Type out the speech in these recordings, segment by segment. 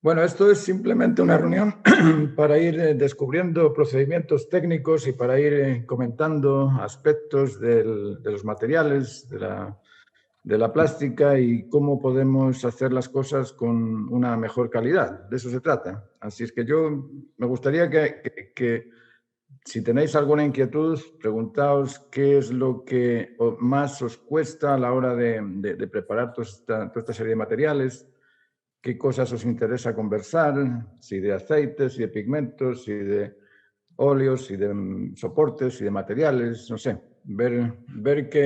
Bueno, esto es simplemente una reunión para ir descubriendo procedimientos técnicos y para ir comentando aspectos de los materiales, de la plástica y cómo podemos hacer las cosas con una mejor calidad. De eso se trata. Así es que yo me gustaría que si tenéis alguna inquietud, preguntaos qué es lo que más os cuesta a la hora de preparar toda esta serie de materiales. ¿Qué cosas os interesa conversar? Si de aceites, si de pigmentos, si de óleos, si de soportes, si de materiales, no sé. Ver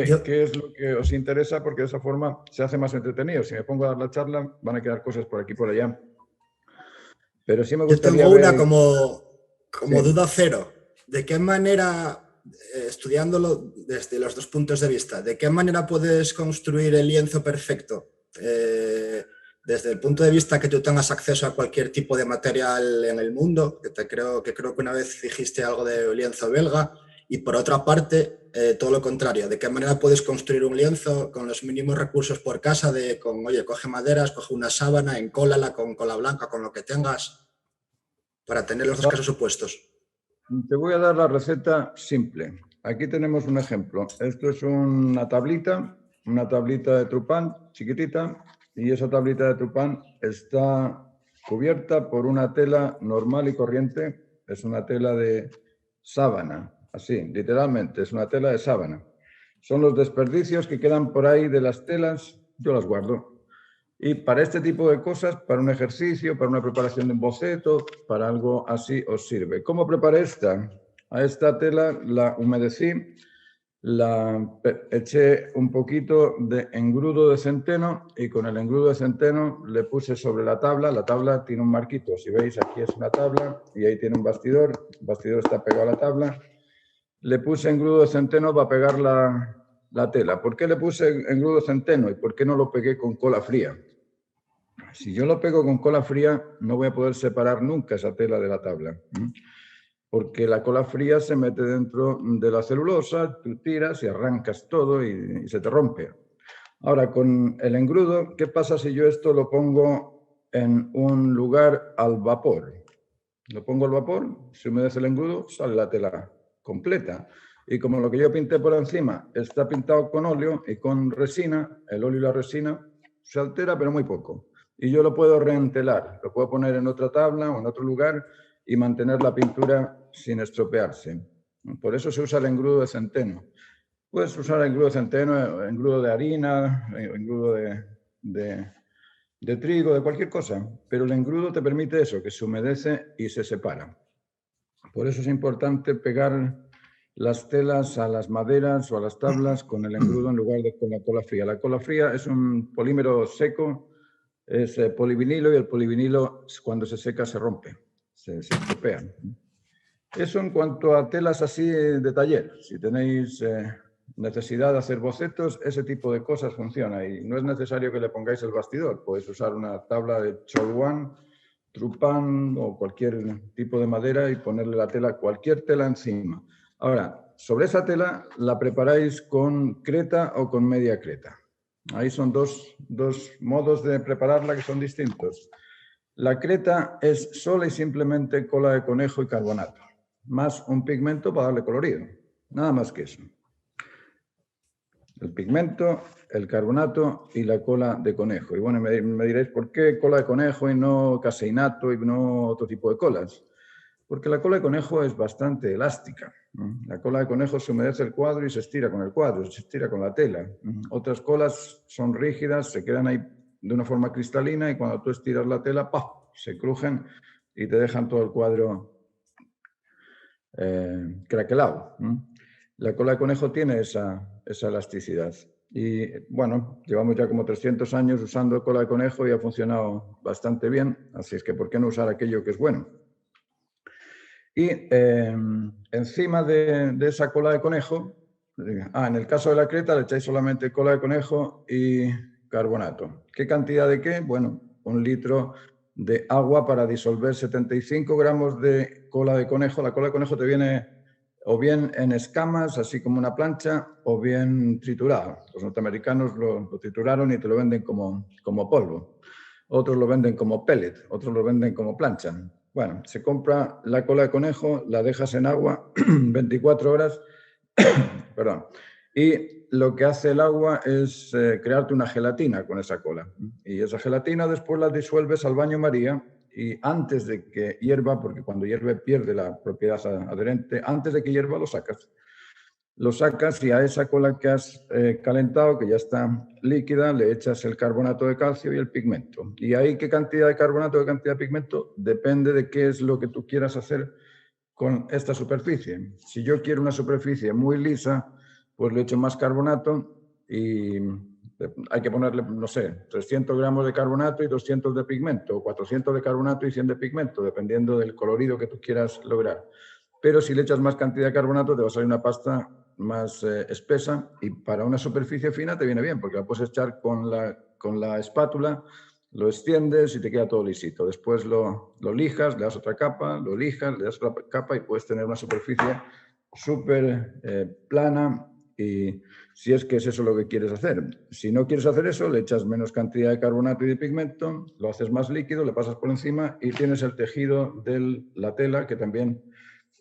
Yo, qué es lo que os interesa, porque de esa forma se hace más entretenido. Si me pongo a dar la charla, van a quedar cosas por aquí y por allá. Pero sí me yo gustaría tengo una ver... como Sí. duda cero. ¿De qué manera, estudiándolo desde los dos puntos de vista, de qué manera puedes construir el lienzo perfecto? Desde el punto de vista que tú tengas acceso a cualquier tipo de material en el mundo, que creo que una vez dijiste algo de lienzo belga, y por otra parte, todo lo contrario, ¿de qué manera puedes construir un lienzo con los mínimos recursos por casa, oye, coge maderas, coge una sábana, encólala con cola blanca, con lo que tengas, para tener los dos casos opuestos? Te voy a dar la receta simple. Aquí tenemos un ejemplo. Esto es una tablita de trupán chiquitita, y esa tablita de trupán está cubierta por una tela normal y corriente. Es una tela de sábana, así, literalmente, es una tela de sábana. Son los desperdicios que quedan por ahí de las telas, yo las guardo. Y para este tipo de cosas, para un ejercicio, para una preparación de un boceto, para algo así os sirve. ¿Cómo preparé esta? A esta tela la humedecí, la eché un poquito de engrudo de centeno y con el engrudo de centeno le puse sobre la tabla. La tabla tiene un marquito. Si veis, aquí es una tabla y ahí tiene un bastidor. El bastidor está pegado a la tabla. Le puse engrudo de centeno para pegar la tela. ¿Por qué le puse engrudo de centeno y por qué no lo pegué con cola fría? Si yo lo pego con cola fría, no voy a poder separar nunca esa tela de la tabla, porque la cola fría se mete dentro de la celulosa, tú tiras y arrancas todo y se te rompe. Ahora, con el engrudo, ¿qué pasa si yo esto lo pongo en un lugar al vapor? Lo pongo al vapor, se humedece el engrudo, sale la tela completa. Y como lo que yo pinté por encima está pintado con óleo y con resina, el óleo y la resina se altera, pero muy poco. Y yo lo puedo reentelar, lo puedo poner en otra tabla o en otro lugar y mantener la pintura sin estropearse. Por eso se usa el engrudo de centeno. Puedes usar el engrudo de centeno, engrudo de harina, engrudo de trigo, de cualquier cosa, pero el engrudo te permite eso, que se humedece y se separa. Por eso es importante pegar las telas a las maderas o a las tablas con el engrudo en lugar de con la cola fría. La cola fría es un polímero seco, es polivinilo, y el polivinilo cuando se seca se rompe, se estropea. Eso en cuanto a telas así de taller. Si tenéis necesidad de hacer bocetos, ese tipo de cosas funciona y no es necesario que le pongáis el bastidor. Podéis usar una tabla de cholguán, trupán o cualquier tipo de madera y ponerle la tela, cualquier tela encima. Ahora, sobre esa tela la preparáis con creta o con media creta. Ahí son dos modos de prepararla que son distintos. La creta es sola y simplemente cola de conejo y carbonato, más un pigmento para darle colorido. Nada más que eso. El pigmento, el carbonato y la cola de conejo. Y bueno, me diréis, ¿por qué cola de conejo y no caseinato y no otro tipo de colas? Porque la cola de conejo es bastante elástica. La cola de conejo se humedece el cuadro y se estira con el cuadro, se estira con la tela. Otras colas son rígidas, se quedan ahí de una forma cristalina y cuando tú estiras la tela, ¡pah!, se crujen y te dejan todo el cuadro craquelado. La cola de conejo tiene esa elasticidad. Y bueno, llevamos ya como 300 años usando cola de conejo y ha funcionado bastante bien, así es que ¿por qué no usar aquello que es bueno? Y encima de esa cola de conejo, en el caso de la creta le echáis solamente cola de conejo y carbonato. ¿Qué cantidad de qué? Bueno, 1 litro de agua para disolver 75 gramos de cola de conejo. La cola de conejo te viene o bien en escamas, así como una plancha, o bien triturada. Los norteamericanos lo trituraron y te lo venden como polvo. otros lo venden como pellet, otros lo venden como plancha. Bueno, se compra la cola de conejo, la dejas en agua 24 horas, perdón, y lo que hace el agua es crearte una gelatina con esa cola. Y esa gelatina después la disuelves al baño María y antes de que hierva, porque cuando hierve pierde la propiedad adherente, antes de que hierva lo sacas. Lo sacas y a esa cola que has calentado, que ya está líquida, le echas el carbonato de calcio y el pigmento. Y ahí qué cantidad de carbonato, qué cantidad de pigmento, depende de qué es lo que tú quieras hacer con esta superficie. Si yo quiero una superficie muy lisa, pues le echo más carbonato y hay que ponerle, no sé, 300 gramos de carbonato y 200 de pigmento, o 400 de carbonato y 100 de pigmento, dependiendo del colorido que tú quieras lograr. Pero si le echas más cantidad de carbonato, te va a salir una pasta más espesa y para una superficie fina te viene bien, porque la puedes echar con la espátula, lo extiendes y te queda todo lisito. Después lo lijas, le das otra capa, lo lijas, le das otra capa y puedes tener una superficie súper plana y si es que es eso lo que quieres hacer. Si no quieres hacer eso, le echas menos cantidad de carbonato y de pigmento, lo haces más líquido, le pasas por encima y tienes el tejido de la tela que también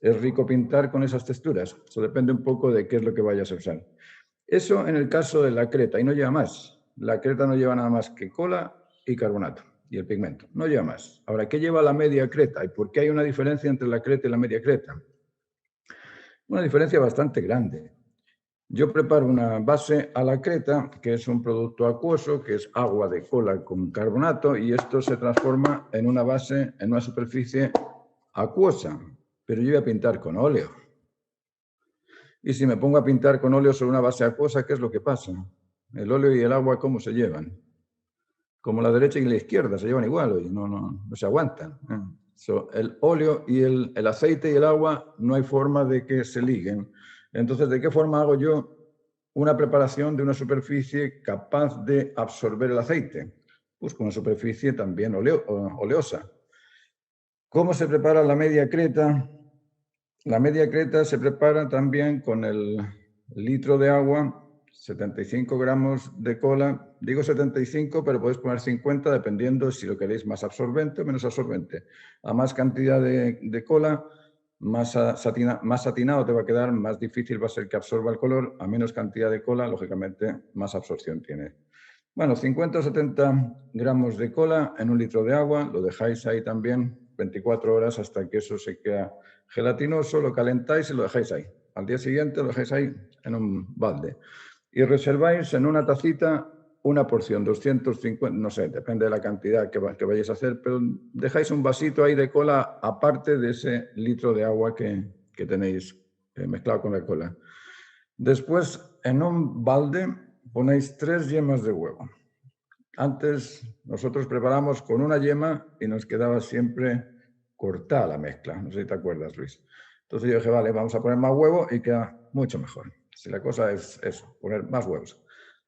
es rico pintar con esas texturas. Eso depende un poco de qué es lo que vayas a usar. Eso en el caso de la creta, y no lleva más. La creta no lleva nada más que cola y carbonato y el pigmento. No lleva más. Ahora, ¿qué lleva la media creta? ¿Y por qué hay una diferencia entre la creta y la media creta? Una diferencia bastante grande. Yo preparo una base a la creta, que es un producto acuoso, que es agua de cola con carbonato, y esto se transforma en una base, en una superficie acuosa. Pero yo voy a pintar con óleo. Y si me pongo a pintar con óleo sobre una base acuosa, ¿qué es lo que pasa? El óleo y el agua, ¿cómo se llevan? Como la derecha y la izquierda, se llevan igual, oye, no se aguantan. El óleo y el aceite y el agua no hay forma de que se liguen. Entonces, ¿de qué forma hago yo una preparación de una superficie capaz de absorber el aceite? Pues con una superficie también oleosa. ¿Cómo se prepara la media creta? La media creta se prepara también con el litro de agua, 75 gramos de cola. Digo 75, pero podéis poner 50 dependiendo si lo queréis más absorbente o menos absorbente. A más cantidad de cola, más satinado te va a quedar, más difícil va a ser que absorba el color. A menos cantidad de cola, lógicamente, más absorción tiene. Bueno, 50 o 70 gramos de cola en un litro de agua, lo dejáis ahí también 24 horas hasta que eso se queda gelatinoso, lo calentáis y lo dejáis ahí. Al día siguiente lo dejáis ahí en un balde. Y reserváis en una tacita una porción, 250, no sé, depende de la cantidad que vayáis a hacer, pero dejáis un vasito ahí de cola aparte de ese litro de agua que tenéis mezclado con la cola. Después, en un balde, ponéis 3 yemas de huevo. Antes nosotros preparamos con una yema y nos quedaba siempre cortada la mezcla. No sé si te acuerdas, Luis. Entonces yo dije, vale, vamos a poner más huevo y queda mucho mejor. Si la cosa es eso, poner más huevos.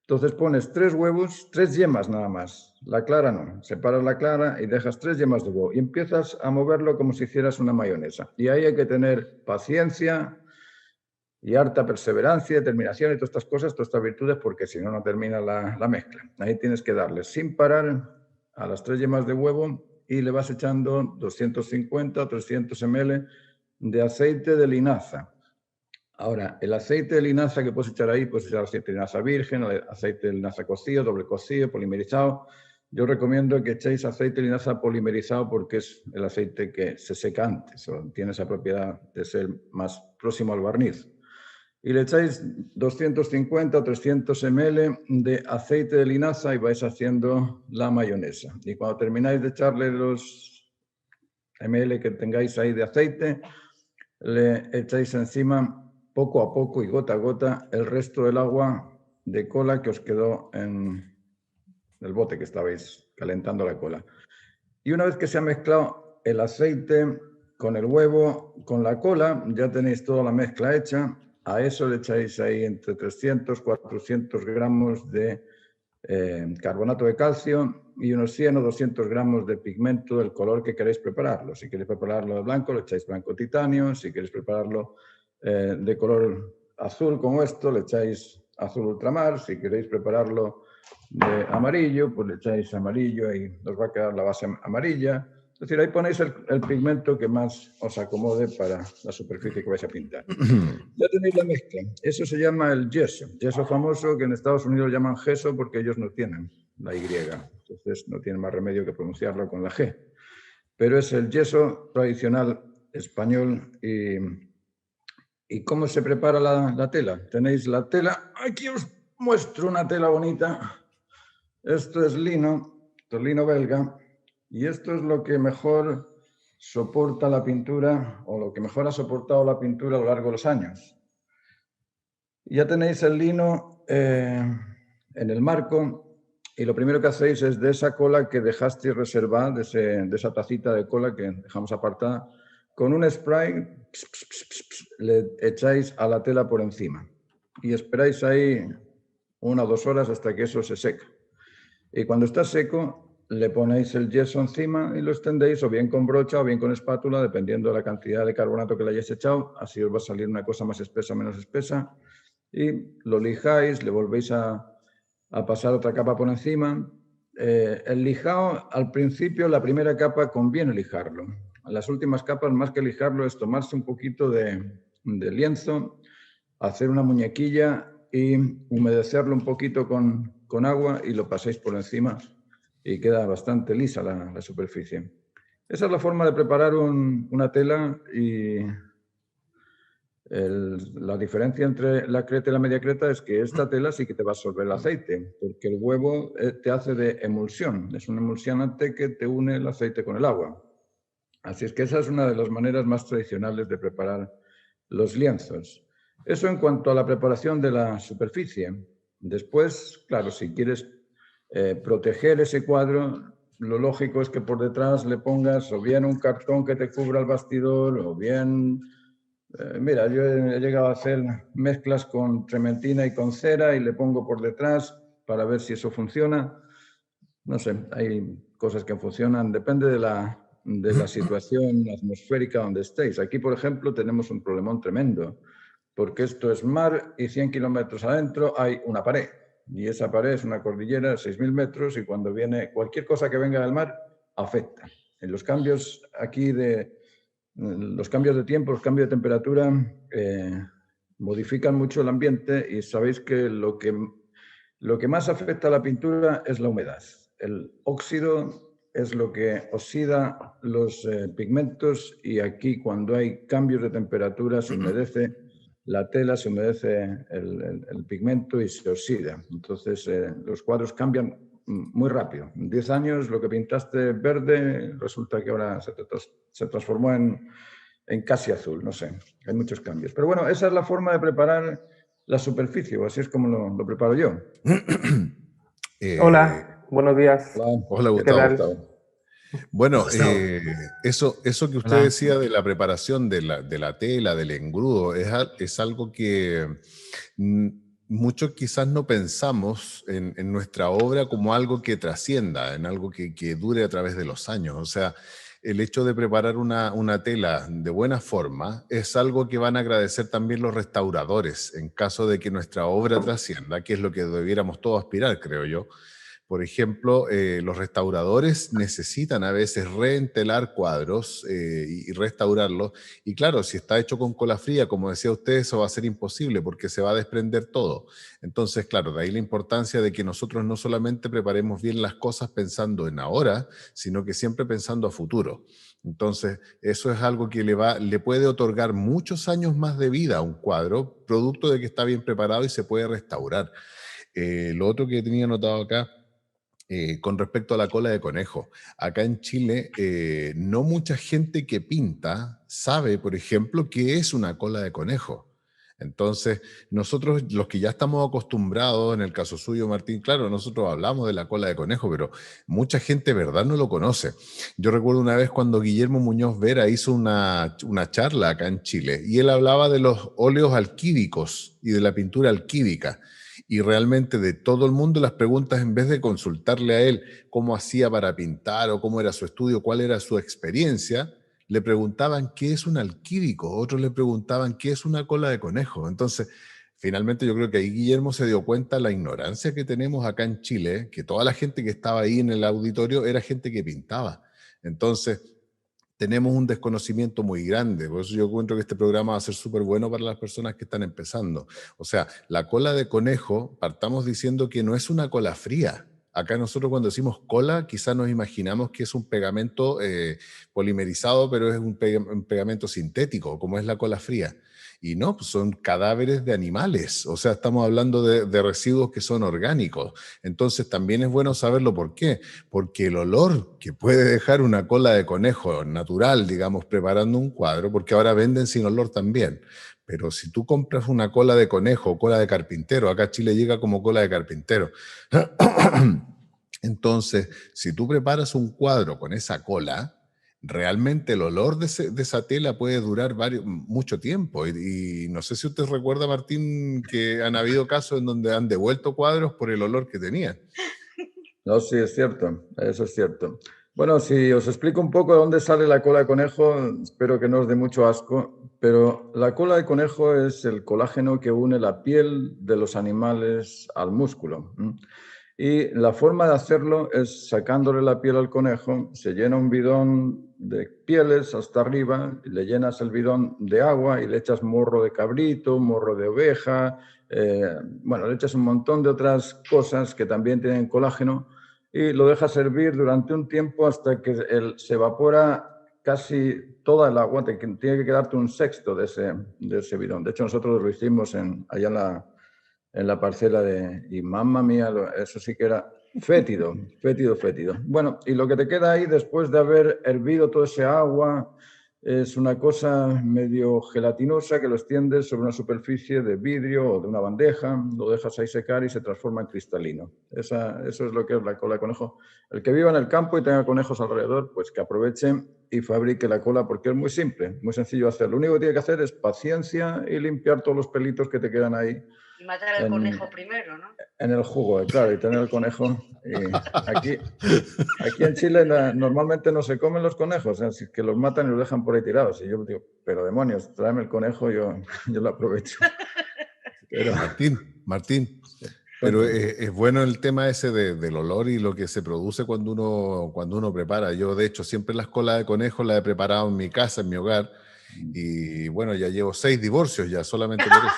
Entonces pones 3 huevos, 3 yemas nada más. La clara no. Separas la clara y dejas 3 yemas de huevo y empiezas a moverlo como si hicieras una mayonesa. Y ahí hay que tener paciencia y harta perseverancia, determinación y todas estas cosas, todas estas virtudes, porque si no, no termina la mezcla. Ahí tienes que darle sin parar a las 3 yemas de huevo y le vas echando 250 o 300 ml de aceite de linaza. Ahora, el aceite de linaza que puedes echar ahí, puedes echar aceite de linaza virgen, aceite de linaza cocido, doble cocido, polimerizado. Yo recomiendo que echéis aceite de linaza polimerizado porque es el aceite que se seca antes o tiene esa propiedad de ser más próximo al barniz. Y le echáis 250 o 300 ml de aceite de linaza y vais haciendo la mayonesa. Y cuando termináis de echarle los ml que tengáis ahí de aceite, le echáis encima poco a poco y gota a gota el resto del agua de cola que os quedó en el bote que estabais calentando la cola. Y una vez que se ha mezclado el aceite con el huevo, con la cola, ya tenéis toda la mezcla hecha. A eso le echáis ahí entre 300 y 400 gramos de carbonato de calcio y unos 100 o 200 gramos de pigmento del color que queréis prepararlo. Si queréis prepararlo de blanco, le echáis blanco titanio. Si queréis prepararlo de color azul como esto, le echáis azul ultramar. Si queréis prepararlo de amarillo, pues le echáis amarillo y os va a quedar la base amarilla. Es decir, ahí ponéis el pigmento que más os acomode para la superficie que vais a pintar. Ya tenéis la mezcla. Eso se llama el yeso. Yeso famoso que en Estados Unidos llaman gesso porque ellos no tienen la Y. Entonces no tienen más remedio que pronunciarlo con la G. Pero es el yeso tradicional español. ¿Y cómo se prepara la tela? Tenéis la tela. Aquí os muestro una tela bonita. Esto es lino belga. Y esto es lo que mejor soporta la pintura o lo que mejor ha soportado la pintura a lo largo de los años. Ya tenéis el lino en el marco y lo primero que hacéis es de esa cola que dejasteis reservada, de esa tacita de cola que dejamos apartada, con un spray le echáis a la tela por encima y esperáis ahí 1 o 2 horas hasta que eso se seca. Y cuando está seco, le ponéis el yeso encima y lo extendéis o bien con brocha o bien con espátula, dependiendo de la cantidad de carbonato que le hayáis echado. Así os va a salir una cosa más espesa o menos espesa. Y lo lijáis, le volvéis a pasar otra capa por encima. El lijado, al principio, la primera capa conviene lijarlo. Las últimas capas, más que lijarlo, es tomarse un poquito de lienzo, hacer una muñequilla y humedecerlo un poquito con agua y lo paséis por encima y queda bastante lisa la superficie. Esa es la forma de preparar una tela y la diferencia entre la creta y la media creta es que esta tela sí que te va a absorber el aceite, porque el huevo te hace de emulsión, es un emulsionante que te une el aceite con el agua. Así es que esa es una de las maneras más tradicionales de preparar los lienzos. Eso en cuanto a la preparación de la superficie. Después, claro, si quieres proteger ese cuadro, lo lógico es que por detrás le pongas o bien un cartón que te cubra el bastidor o bien... mira, yo he llegado a hacer mezclas con trementina y con cera y le pongo por detrás para ver si eso funciona. No sé, hay cosas que funcionan, depende de la situación atmosférica donde estéis. Aquí, por ejemplo, tenemos un problemón tremendo, porque esto es mar y 100 kilómetros adentro hay una pared. Y esa pared es una cordillera de 6.000 metros y cuando viene cualquier cosa que venga del mar, afecta. En los cambios aquí los cambios de tiempo, los cambios de temperatura modifican mucho el ambiente y sabéis que lo que más afecta a la pintura es la humedad. El óxido es lo que oxida los pigmentos y aquí cuando hay cambios de temperatura se humedece la tela, se humedece el pigmento y se oxida. Entonces los cuadros cambian muy rápido. En 10 años lo que pintaste verde resulta que ahora se transformó en casi azul, no sé, hay muchos cambios. Pero bueno, esa es la forma de preparar la superficie, o así es como lo preparo yo. Hola, buenos días. Hola, ¿Qué Gustavo. tal? Bueno, Gustavo. eso que usted decía de la preparación de la tela, del engrudo, es algo que muchos quizás no pensamos en nuestra obra como algo que trascienda, en algo que dure a través de los años. O sea, el hecho de preparar una tela de buena forma es algo que van a agradecer también los restauradores en caso de que nuestra obra trascienda, que es lo que debiéramos todos aspirar, creo yo. Por ejemplo, los restauradores necesitan a veces reentelar cuadros y restaurarlos. Y claro, si está hecho con cola fría, como decía usted, eso va a ser imposible porque se va a desprender todo. Entonces, claro, de ahí la importancia de que nosotros no solamente preparemos bien las cosas pensando en ahora, sino que siempre pensando a futuro. Entonces, eso es algo que le puede otorgar muchos años más de vida a un cuadro, producto de que está bien preparado y se puede restaurar. Lo otro que tenía anotado acá, con respecto a la cola de conejo. Acá en Chile, no mucha gente que pinta sabe, por ejemplo, qué es una cola de conejo. Entonces, nosotros, los que ya estamos acostumbrados, en el caso suyo, Martín, claro, nosotros hablamos de la cola de conejo, pero mucha gente, verdad, no lo conoce. Yo recuerdo una vez cuando Guillermo Muñoz Vera hizo una charla acá en Chile, y él hablaba de los óleos alquídicos y de la pintura alquídica. Y realmente de todo el mundo las preguntas, en vez de consultarle a él cómo hacía para pintar o cómo era su estudio, cuál era su experiencia, le preguntaban qué es un alquídico, otros le preguntaban qué es una cola de conejo. Entonces, finalmente yo creo que ahí Guillermo se dio cuenta de la ignorancia que tenemos acá en Chile, que toda la gente que estaba ahí en el auditorio era gente que pintaba. Entonces, tenemos un desconocimiento muy grande. Por eso yo encuentro que este programa va a ser súper bueno para las personas que están empezando. O sea, la cola de conejo, partamos diciendo que no es una cola fría. Acá nosotros cuando decimos cola, quizás nos imaginamos que es un pegamento polimerizado, pero es un pegamento sintético, como es la cola fría. Y no, pues son cadáveres de animales. O sea, estamos hablando de residuos que son orgánicos. Entonces también es bueno saberlo. ¿Por qué? Porque el olor que puede dejar una cola de conejo natural, digamos, preparando un cuadro, porque ahora venden sin olor también, pero si tú compras una cola de conejo o cola de carpintero, acá a Chile llega como cola de carpintero, entonces, si tú preparas un cuadro con esa cola, realmente el olor de esa tela puede durar mucho tiempo. Y no sé si usted recuerda, Martín, que han habido casos en donde han devuelto cuadros por el olor que tenían. No, sí, es cierto, eso es cierto. Bueno, si os explico un poco de dónde sale la cola de conejo, espero que no os dé mucho asco, pero la cola de conejo es el colágeno que une la piel de los animales al músculo. Y la forma de hacerlo es sacándole la piel al conejo, se llena un bidón de pieles hasta arriba, y le llenas el bidón de agua y le echas morro de cabrito, morro de oveja, bueno, le echas un montón de otras cosas que también tienen colágeno y lo dejas hervir durante un tiempo hasta que se evapora casi toda el agua, tiene que quedarte un sexto de ese bidón. De hecho, nosotros lo hicimos allá en la parcela y mamma mía, eso sí que era fétido, fétido, fétido. Bueno, y lo que te queda ahí después de haber hervido todo ese agua es una cosa medio gelatinosa que lo extiendes sobre una superficie de vidrio o de una bandeja, lo dejas ahí secar y se transforma en cristalino. Eso es lo que es la cola de conejo. El que viva en el campo y tenga conejos alrededor, pues que aproveche y fabrique la cola porque es muy simple, muy sencillo hacer. Lo único que tiene que hacer es paciencia y limpiar todos los pelitos que te quedan ahí. Y matar al conejo primero, ¿no? En el jugo, claro, y tener el conejo. Y aquí en Chile normalmente no se comen los conejos, así que los matan y los dejan por ahí tirados. Y yo digo, pero demonios, tráeme el conejo, yo lo aprovecho. Pero, Martín, pero es bueno el tema ese del olor y lo que se produce cuando uno prepara. Yo, de hecho, siempre las colas de conejo las he preparado en mi casa, en mi hogar. Y bueno, ya llevo 6 divorcios ya, solamente por eso.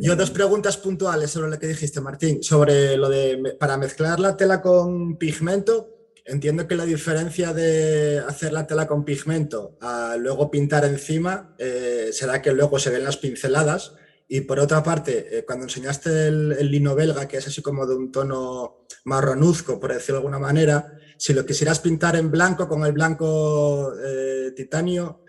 Yo 2 preguntas puntuales sobre lo que dijiste, Martín, sobre lo de para mezclar la tela con pigmento. Entiendo que la diferencia de hacer la tela con pigmento a luego pintar encima será que luego se ven las pinceladas. Y por otra parte, cuando enseñaste el lino belga, que es así como de un tono marronuzco, por decirlo de alguna manera, si lo quisieras pintar en blanco con el blanco titanio,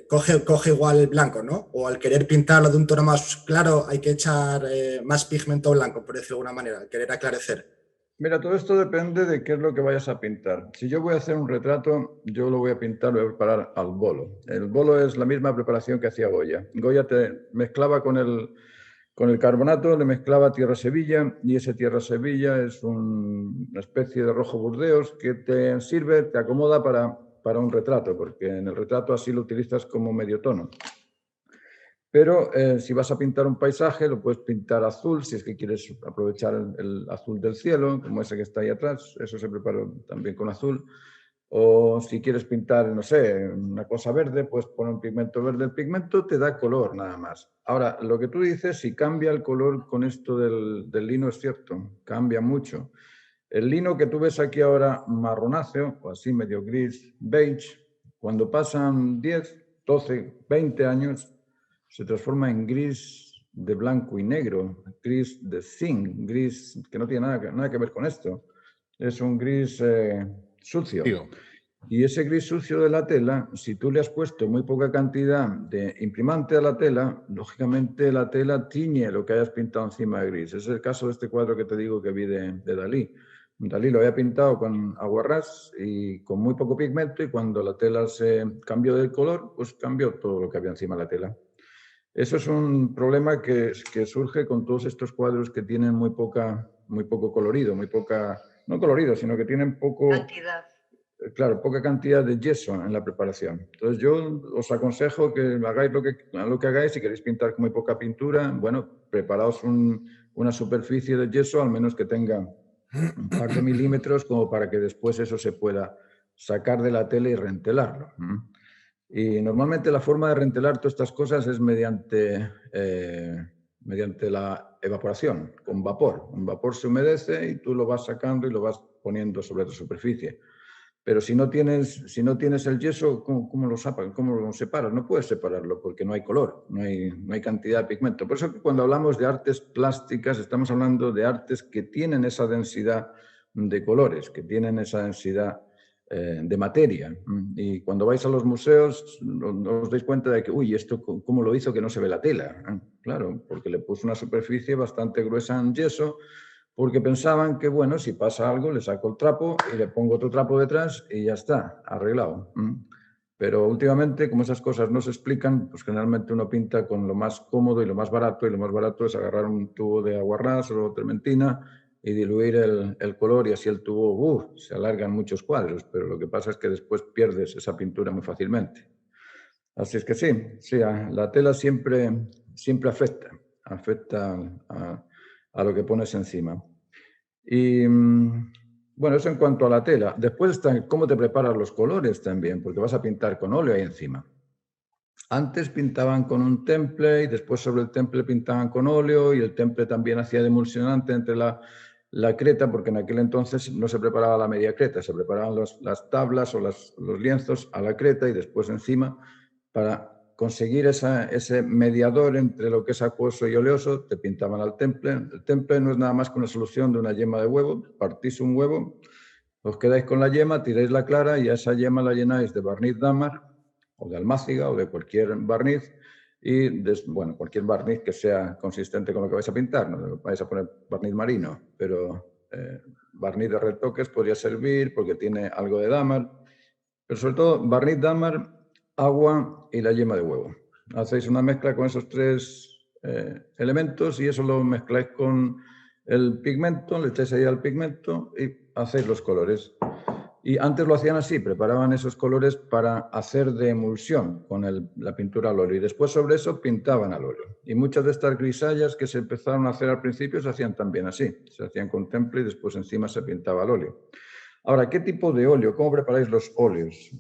coge igual el blanco, ¿no? O al querer pintarlo de un tono más claro hay que echar más pigmento blanco, por decirlo de alguna manera, al querer aclarecer. Mira, todo esto depende de qué es lo que vayas a pintar. Si yo voy a hacer un retrato, yo lo voy a pintar, lo voy a preparar al bolo. El bolo es la misma preparación que hacía Goya. Goya te mezclaba con el carbonato, le mezclaba tierra Sevilla y ese tierra Sevilla es una especie de rojo burdeos que te sirve, te acomoda para un retrato, porque en el retrato así lo utilizas como medio tono. Pero si vas a pintar un paisaje, lo puedes pintar azul, si es que quieres aprovechar el azul del cielo, como ese que está ahí atrás, eso se prepara también con azul. O si quieres pintar, no sé, una cosa verde, pues poner un pigmento verde. El pigmento te da color nada más. Ahora, lo que tú dices, si cambia el color con esto del lino, es cierto, cambia mucho. El lino que tú ves aquí ahora marronáceo, o así medio gris, beige, cuando pasan 10, 12, 20 años, se transforma en gris de blanco y negro, gris de zinc, gris que no tiene nada que ver con esto. Es un gris sucio. Tío. Y ese gris sucio de la tela, si tú le has puesto muy poca cantidad de imprimante a la tela, lógicamente la tela tiñe lo que hayas pintado encima de gris. Es el caso de este cuadro que te digo que vi de Dalí. Dalí lo había pintado con aguarrás y con muy poco pigmento, y cuando la tela se cambió de color, pues cambió todo lo que había encima de la tela. Eso es un problema que surge con todos estos cuadros que tienen muy poco colorido, no colorido, sino que tienen poco... Cantidad. claro, poca cantidad de yeso en la preparación. Entonces yo os aconsejo que hagáis lo que hagáis. Si queréis pintar con muy poca pintura, bueno, preparaos una superficie de yeso, al menos que tenga un par de milímetros, como para que después eso se pueda sacar de la tela y rentelarlo. Y normalmente la forma de rentelar todas estas cosas es mediante la evaporación, con vapor. Un vapor se humedece y tú lo vas sacando y lo vas poniendo sobre la superficie. Pero si no tienes el yeso, ¿cómo lo separas? No puedes separarlo porque no hay color, no hay cantidad de pigmento. Por eso que cuando hablamos de artes plásticas estamos hablando de artes que tienen esa densidad de colores, que tienen esa densidad de materia. Y cuando vais a los museos os dais cuenta de que, uy, ¿esto cómo lo hizo que no se ve la tela? Claro, porque le puso una superficie bastante gruesa en yeso, porque pensaban que, bueno, si pasa algo, le saco el trapo y le pongo otro trapo detrás y ya está, arreglado. Pero últimamente, como esas cosas no se explican, pues generalmente uno pinta con lo más cómodo y lo más barato es agarrar un tubo de aguarrás o trementina y diluir el color, y así el tubo, se alargan muchos cuadros, pero lo que pasa es que después pierdes esa pintura muy fácilmente. Así es que sí, la tela siempre afecta a lo que pones encima. Y bueno, eso en cuanto a la tela. Después está cómo te preparas los colores también, porque vas a pintar con óleo ahí encima. Antes pintaban con un temple y después sobre el temple pintaban con óleo, y el temple también hacía de emulsionante entre la creta, porque en aquel entonces no se preparaba la media creta, se preparaban las tablas o los lienzos a la creta y después encima, para conseguir ese mediador entre lo que es acuoso y oleoso, te pintaban al temple. El temple no es nada más que una solución de una yema de huevo. Partís un huevo, os quedáis con la yema, tiráis la clara y a esa yema la llenáis de barniz dámar o de almáciga o de cualquier barniz, y bueno, cualquier barniz que sea consistente con lo que vais a pintar. No vais a poner barniz marino, pero barniz de retoques podría servir porque tiene algo de dámar, pero sobre todo barniz dámar, agua y la yema de huevo. Hacéis una mezcla con esos tres elementos y eso lo mezcláis con el pigmento, le echáis ahí al pigmento y hacéis los colores. Y antes lo hacían así, preparaban esos colores para hacer de emulsión con la pintura al óleo, y después sobre eso pintaban al óleo. Y muchas de estas grisallas que se empezaron a hacer al principio se hacían también así, se hacían con temple y después encima se pintaba al óleo. Ahora, ¿qué tipo de óleo? ¿Cómo preparáis los óleos?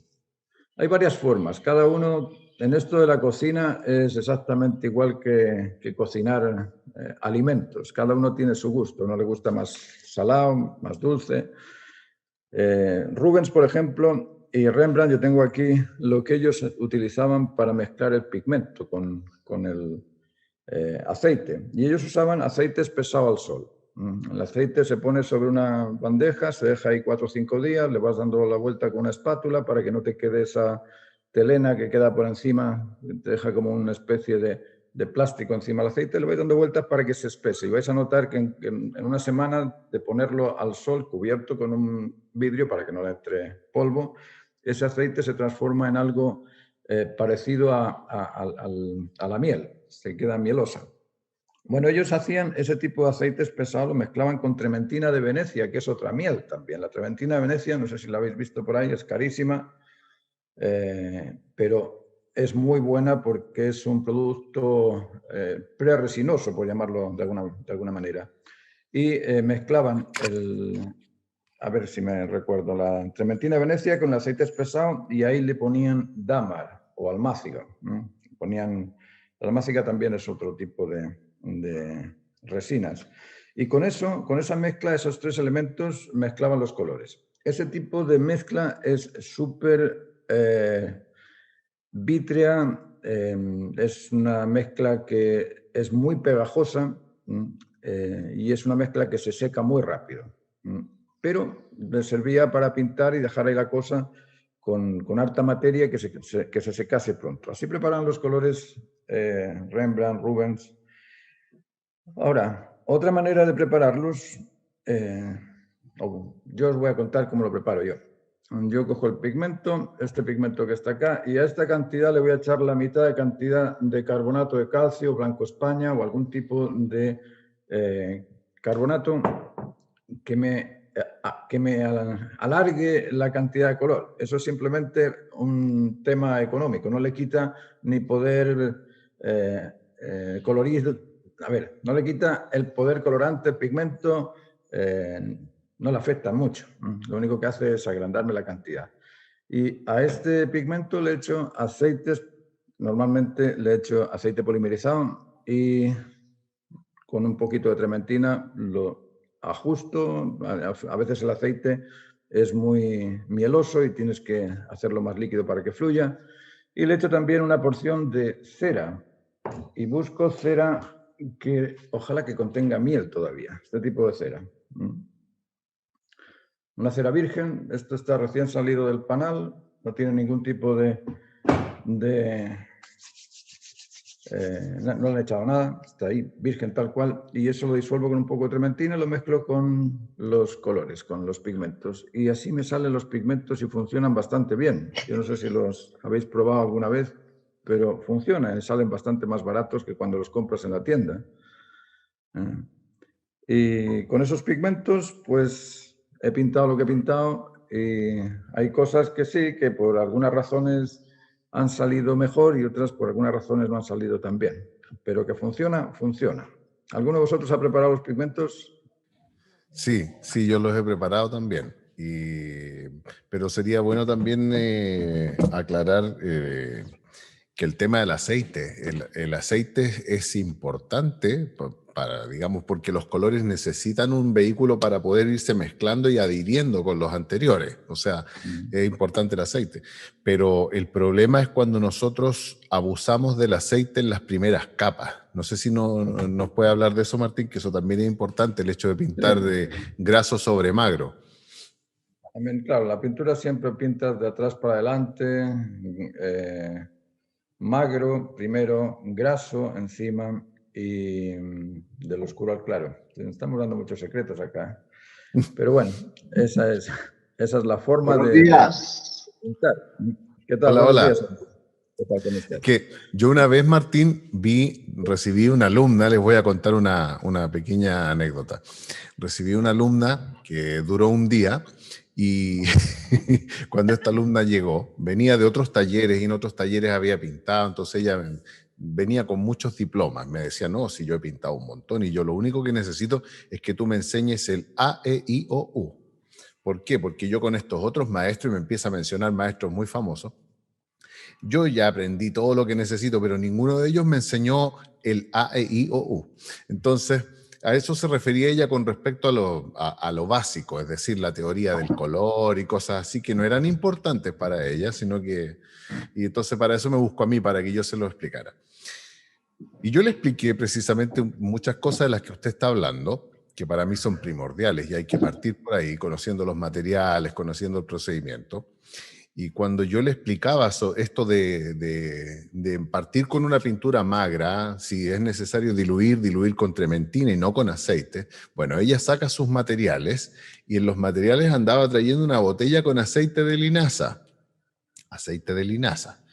Hay varias formas. Cada uno, en esto de la cocina, es exactamente igual que cocinar alimentos. Cada uno tiene su gusto. Uno le gusta más salado, más dulce. Rubens, por ejemplo, y Rembrandt, yo tengo aquí lo que ellos utilizaban para mezclar el pigmento con el aceite. Y ellos usaban aceite espesado al sol. El aceite se pone sobre una bandeja, se deja ahí 4 o 5 días, le vas dando la vuelta con una espátula para que no te quede esa telena que queda por encima, te deja como una especie de plástico encima del aceite, le vais dando vueltas para que se espese, y vais a notar que en una semana de ponerlo al sol cubierto con un vidrio para que no le entre polvo, ese aceite se transforma en algo parecido a la miel, se queda mielosa. Bueno, ellos hacían ese tipo de aceites pesados, lo mezclaban con trementina de Venecia, que es otra miel también. La trementina de Venecia, no sé si la habéis visto por ahí, es carísima, pero es muy buena porque es un producto preresinoso, por llamarlo de alguna manera. Y mezclaban a ver si me recuerdo, la trementina de Venecia con el aceite espesado, y ahí le ponían dámar o almáciga. La almáciga también es otro tipo de resinas. Y con esa mezcla, esos tres elementos, mezclaban los colores. Ese tipo de mezcla es súper vítrea, es una mezcla que es muy pegajosa y es una mezcla que se seca muy rápido. Pero le servía para pintar y dejar ahí la cosa con harta materia que se secase pronto. Así preparan los colores Rembrandt, Rubens. Ahora, otra manera de prepararlos, yo os voy a contar cómo lo preparo yo. Yo cojo el pigmento, este pigmento que está acá, y a esta cantidad le voy a echar la mitad de cantidad de carbonato de calcio, Blanco España o algún tipo de carbonato que me que me alargue la cantidad de color. Eso es simplemente un tema económico, no le quita ni poder colorir, a ver, no le quita el poder colorante, el pigmento, no le afecta mucho. Lo único que hace es agrandarme la cantidad. Y a este pigmento le echo aceites, normalmente le echo aceite polimerizado y con un poquito de trementina lo ajusto. A veces el aceite es muy mieloso y tienes que hacerlo más líquido para que fluya. Y le echo también una porción de cera. Y busco cera que ojalá que contenga miel todavía, este tipo de cera. Una cera virgen, esto está recién salido del panal, no tiene ningún tipo no le he echado nada, está ahí virgen tal cual, y eso lo disuelvo con un poco de trementina y lo mezclo con los colores, con los pigmentos, y así me salen los pigmentos y funcionan bastante bien. Yo no sé si los habéis probado alguna vez, pero funcionan, salen bastante más baratos que cuando los compras en la tienda. Y con esos pigmentos, pues he pintado lo que he pintado, y hay cosas que sí, que por algunas razones han salido mejor y otras por algunas razones no han salido tan bien. Pero que funciona, funciona. ¿Alguno de vosotros ha preparado los pigmentos? Sí, sí, yo los he preparado también. Pero sería bueno también aclarar que el tema del aceite, el aceite es importante para, digamos, porque los colores necesitan un vehículo para poder irse mezclando y adhiriendo con los anteriores. O sea, es importante el aceite. Pero el problema es cuando nosotros abusamos del aceite en las primeras capas. No sé si nos puede hablar de eso, Martín, que eso también es importante, el hecho de pintar de graso sobre magro. También, claro, la pintura siempre pintas de atrás para adelante, magro primero, graso encima y del oscuro al claro. Estamos dando muchos secretos acá. Pero bueno, esa es la forma Buenos de días. pintar. ¿Qué tal? Hola, Buenos hola. días. ¿Qué tal con usted? Que yo una vez, Martín, recibí una alumna, les voy a contar una pequeña anécdota. Recibí una alumna que duró un día y cuando esta alumna llegó, venía de otros talleres y en otros talleres había pintado, entonces ella venía con muchos diplomas. Me decía, no, si yo he pintado un montón y yo lo único que necesito es que tú me enseñes el A, E, I, O, U. ¿Por qué? Porque yo con estos otros maestros, y me empieza a mencionar maestros muy famosos, yo ya aprendí todo lo que necesito, pero ninguno de ellos me enseñó el A, E, I, O, U. Entonces, a eso se refería ella con respecto a lo básico, es decir, la teoría del color y cosas así que no eran importantes para ella, sino que... Y entonces para eso me buscó a mí, para que yo se lo explicara. Y yo le expliqué precisamente muchas cosas de las que usted está hablando, que para mí son primordiales y hay que partir por ahí, conociendo los materiales, conociendo el procedimiento. Y cuando yo le explicaba esto de partir con una pintura magra, si es necesario diluir con trementina y no con aceite, bueno, ella saca sus materiales y en los materiales andaba trayendo una botella con aceite de linaza. Aceite de linaza.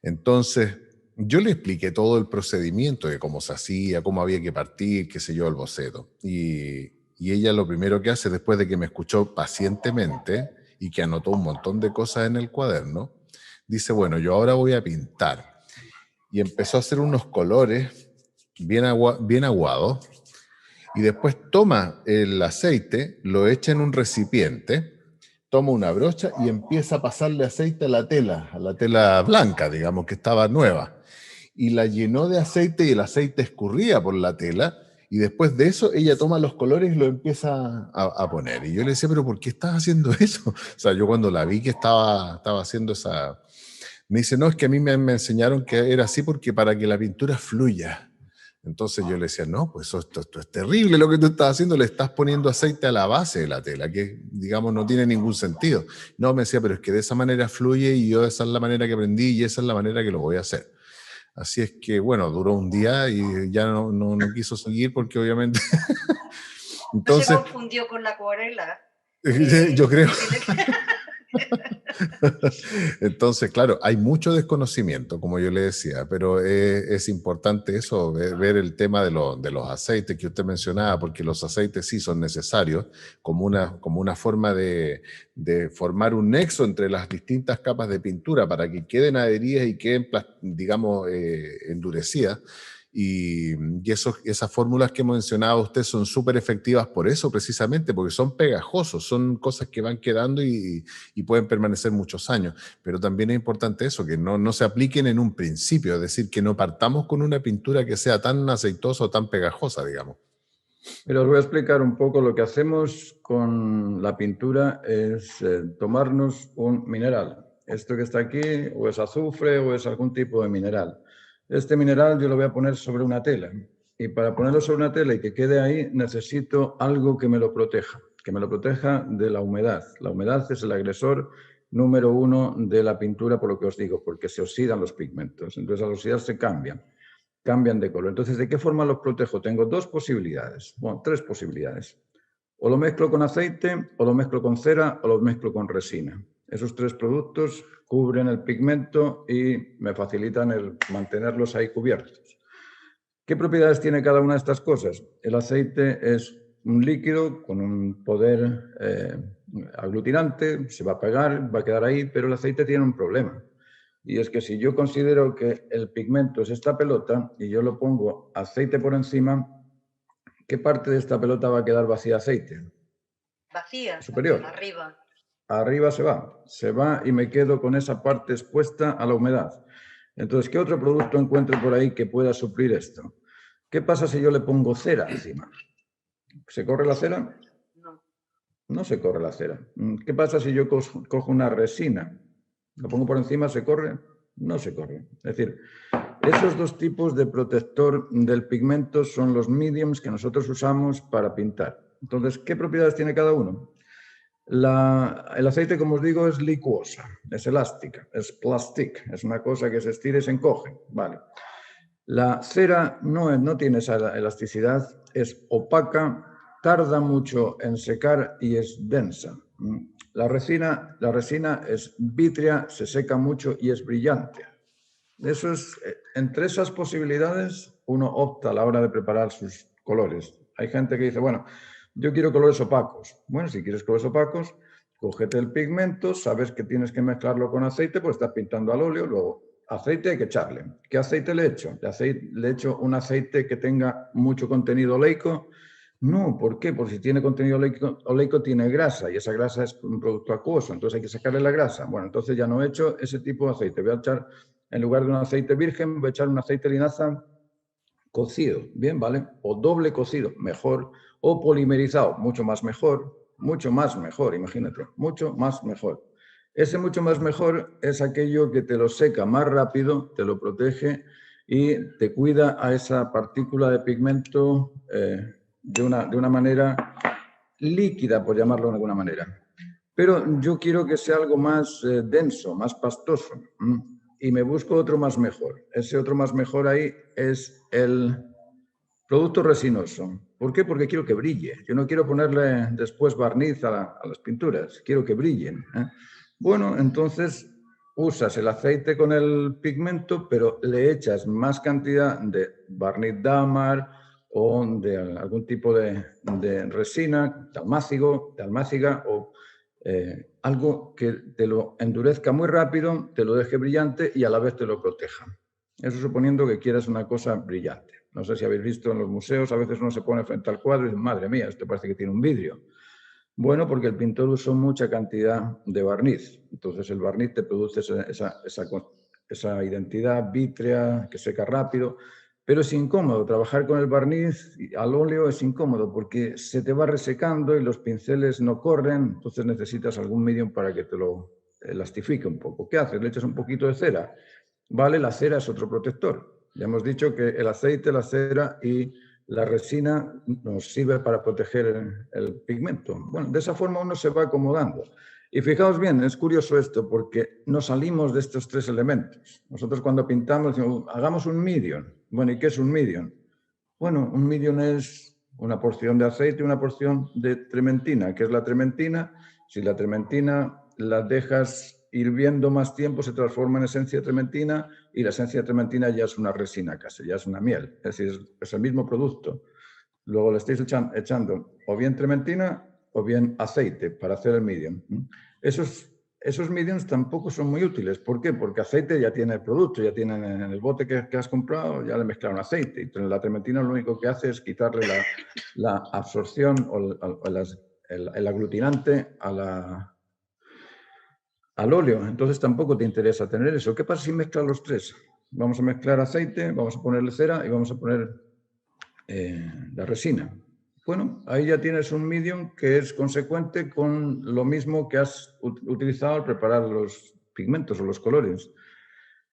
Entonces, yo le expliqué todo el procedimiento de cómo se hacía, cómo había que partir, qué sé yo, el boceto. Y ella lo primero que hace, después de que me escuchó pacientemente y que anotó un montón de cosas en el cuaderno, dice, bueno, yo ahora voy a pintar. Y empezó a hacer unos colores bien aguados y después toma el aceite, lo echa en un recipiente, toma una brocha y empieza a pasarle aceite a la tela blanca, digamos, que estaba nueva. Y la llenó de aceite y el aceite escurría por la tela. Y después de eso, ella toma los colores y lo empieza a poner. Y yo le decía, ¿pero por qué estás haciendo eso? O sea, yo cuando la vi que estaba haciendo esa... Me dice, no, es que a mí me enseñaron que era así porque para que la pintura fluya. Entonces yo le decía, no, pues esto es terrible lo que tú estás haciendo, le estás poniendo aceite a la base de la tela, que digamos no tiene ningún sentido. No, me decía, pero es que de esa manera fluye y yo esa es la manera que aprendí y esa es la manera que lo voy a hacer. Así es que, bueno, duró un día y ya no quiso seguir porque obviamente... Entonces, ¿se confundió con la acuarela? Yo creo. Entonces, claro, hay mucho desconocimiento, como yo le decía, pero es importante eso, ver el tema de los aceites que usted mencionaba, porque los aceites sí son necesarios como una forma de formar un nexo entre las distintas capas de pintura para que queden adheridas y queden, digamos, endurecidas. Y esas fórmulas que mencionaba usted son súper efectivas por eso, precisamente, porque son pegajosos, son cosas que van quedando y pueden permanecer muchos años. Pero también es importante eso, que no se apliquen en un principio, es decir, que no partamos con una pintura que sea tan aceitosa o tan pegajosa, digamos. Pero os voy a explicar un poco lo que hacemos con la pintura es tomarnos un mineral. Esto que está aquí o es azufre o es algún tipo de mineral. Este mineral yo lo voy a poner sobre una tela y para ponerlo sobre una tela y que quede ahí necesito algo que me lo proteja de la humedad. La humedad es el agresor número 1 de la pintura, por lo que os digo, porque se oxidan los pigmentos. Entonces al oxidarse cambian de color. Entonces, ¿de qué forma los protejo? Tengo 2 posibilidades, bueno, 3 posibilidades. O lo mezclo con aceite, o lo mezclo con cera, o lo mezclo con resina. Esos 3 productos cubren el pigmento y me facilitan el mantenerlos ahí cubiertos. ¿Qué propiedades tiene cada una de estas cosas? El aceite es un líquido con un poder aglutinante, se va a pegar, va a quedar ahí, pero el aceite tiene un problema. Y es que si yo considero que el pigmento es esta pelota y yo lo pongo aceite por encima, ¿qué parte de esta pelota va a quedar vacía de aceite? Vacía, Superior. arriba. Arriba se va y me quedo con esa parte expuesta a la humedad. Entonces, ¿qué otro producto encuentro por ahí que pueda suplir esto? ¿Qué pasa si yo le pongo cera encima? ¿Se corre la cera? No. No se corre la cera. ¿Qué pasa si yo cojo una resina? ¿Lo pongo por encima? ¿Se corre? No se corre. Es decir, esos 2 tipos de protector del pigmento son los mediums que nosotros usamos para pintar. Entonces, ¿qué propiedades tiene cada uno? El aceite, como os digo, es licuosa, es elástica, es plastic, es una cosa que se estira y se encoge. Vale. La cera no tiene esa elasticidad, es opaca, tarda mucho en secar y es densa. La resina es vítrea, se seca mucho y es brillante. Eso es, entre esas posibilidades, uno opta a la hora de preparar sus colores. Hay gente que dice, bueno, yo quiero colores opacos. Bueno, si quieres colores opacos, cógete el pigmento, sabes que tienes que mezclarlo con aceite, pues estás pintando al óleo, luego aceite hay que echarle. ¿Qué aceite le echo? Le echo un aceite que tenga mucho contenido oleico. No, ¿por qué? Porque si tiene contenido oleico tiene grasa y esa grasa es un producto acuoso, entonces hay que sacarle la grasa. Bueno, entonces ya no he hecho ese tipo de aceite. Voy a echar, en lugar de un aceite virgen, voy a echar un aceite de linaza cocido, bien, ¿vale? O doble cocido, mejor. O polimerizado, mucho más mejor, imagínate, mucho más mejor. Ese mucho más mejor es aquello que te lo seca más rápido, te lo protege y te cuida a esa partícula de pigmento de una manera líquida, por llamarlo de alguna manera. Pero yo quiero que sea algo más denso, más pastoso. Y me busco otro más mejor. Ese otro más mejor ahí es el producto resinoso. ¿Por qué? Porque quiero que brille. Yo no quiero ponerle después barniz a las pinturas. Quiero que brillen. Bueno, entonces usas el aceite con el pigmento, pero le echas más cantidad de barniz Damar o de algún tipo de resina, de almáciga o algo que te lo endurezca muy rápido, te lo deje brillante y a la vez te lo proteja. Eso suponiendo que quieras una cosa brillante. No sé si habéis visto en los museos, a veces uno se pone frente al cuadro y dice, madre mía, esto parece que tiene un vidrio. Bueno, porque el pintor usó mucha cantidad de barniz. Entonces el barniz te produce esa identidad vítrea que seca rápido, pero es incómodo. Trabajar con el barniz al óleo es incómodo porque se te va resecando y los pinceles no corren, entonces necesitas algún medium para que te lo elastifique un poco. ¿Qué haces? Le echas un poquito de cera. Vale, la cera es otro protector. Ya hemos dicho que el aceite, la cera y la resina nos sirve para proteger el pigmento. Bueno, de esa forma uno se va acomodando. Y fijaos bien, es curioso esto, porque no salimos de estos 3 elementos. Nosotros cuando pintamos decimos, hagamos un medium. Bueno, ¿y qué es un medium? Bueno, un medium es una porción de aceite y una porción de trementina. ¿Qué es la trementina? Si la trementina la dejas hirviendo más tiempo se transforma en esencia trementina y la esencia trementina ya es una resina casi, ya es una miel. Es decir, es el mismo producto. Luego le estáis echando o bien trementina o bien aceite para hacer el medium. Esos mediums tampoco son muy útiles. ¿Por qué? Porque aceite ya tiene el producto, ya tienen en el bote que has comprado, ya le mezclaron aceite. Y la trementina lo único que hace es quitarle la absorción o el aglutinante al óleo. Entonces tampoco te interesa tener eso. ¿Qué pasa si mezclas los tres? Vamos a mezclar aceite, vamos a ponerle cera y vamos a poner la resina. Bueno, ahí ya tienes un medium que es consecuente con lo mismo que has utilizado al preparar los pigmentos o los colores.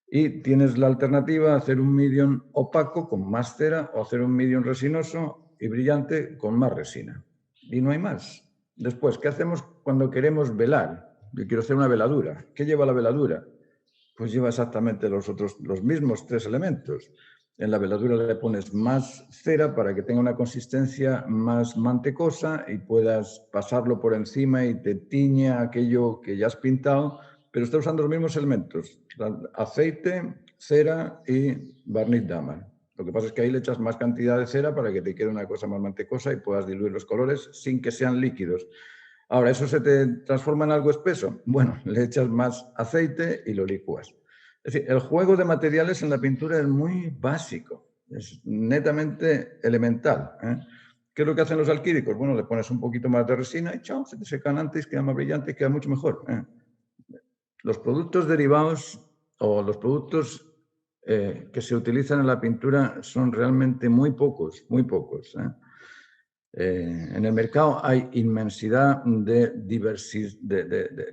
Y tienes la alternativa de hacer un medium opaco con más cera o hacer un medium resinoso y brillante con más resina. Y no hay más. Después, ¿qué hacemos cuando queremos velar? Yo quiero hacer una veladura. ¿Qué lleva la veladura? Pues lleva exactamente los mismos 3 elementos. En la veladura le pones más cera para que tenga una consistencia más mantecosa y puedas pasarlo por encima y te tiña aquello que ya has pintado, pero está usando los mismos elementos, aceite, cera y barniz dámar. Lo que pasa es que ahí le echas más cantidad de cera para que te quede una cosa más mantecosa y puedas diluir los colores sin que sean líquidos. Ahora, ¿eso se te transforma en algo espeso? Bueno, le echas más aceite y lo licúas. Es decir, el juego de materiales en la pintura es muy básico, es netamente elemental. ¿Qué es lo que hacen los alquímicos? Bueno, le pones un poquito más de resina y chao, se te secan antes, queda más brillante y queda mucho mejor. Los productos derivados o los productos que se utilizan en la pintura son realmente muy pocos, muy pocos. En el mercado hay inmensidad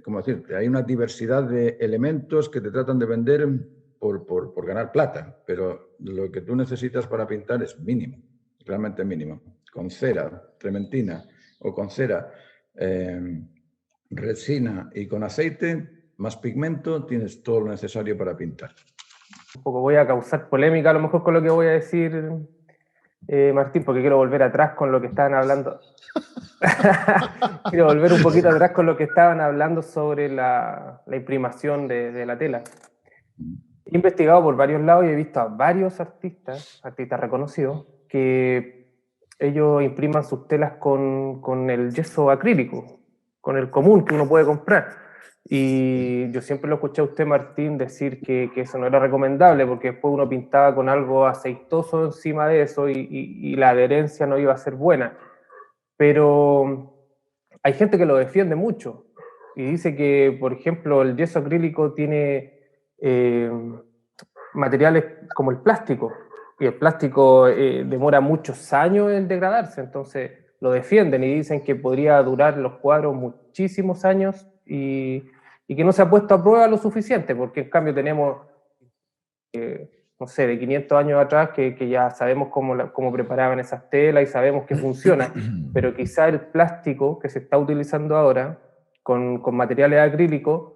¿cómo decirte? Hay una diversidad de elementos que te tratan de vender por ganar plata, pero lo que tú necesitas para pintar es mínimo, realmente mínimo. Con cera trementina o con cera resina y con aceite más pigmento tienes todo lo necesario para pintar. Un poco voy a causar polémica a lo mejor con lo que voy a decir, Martín, porque quiero volver atrás con lo que estaban hablando. Quiero volver un poquito atrás con lo que estaban hablando sobre la imprimación de la tela. He investigado por varios lados y he visto a varios artistas reconocidos, que ellos impriman sus telas con el yeso acrílico, con el común que uno puede comprar. Y yo siempre lo escuché a usted, Martín, decir que eso no era recomendable porque después uno pintaba con algo aceitoso encima de eso y la adherencia no iba a ser buena. Pero hay gente que lo defiende mucho y dice que, por ejemplo, el yeso acrílico tiene materiales como el plástico, y el plástico demora muchos años en degradarse, entonces lo defienden y dicen que podría durar los cuadros muchísimos años y que no se ha puesto a prueba lo suficiente, porque en cambio tenemos, no sé, de 500 años atrás que ya sabemos cómo preparaban esas telas y sabemos que funciona, pero quizá el plástico que se está utilizando ahora con materiales acrílicos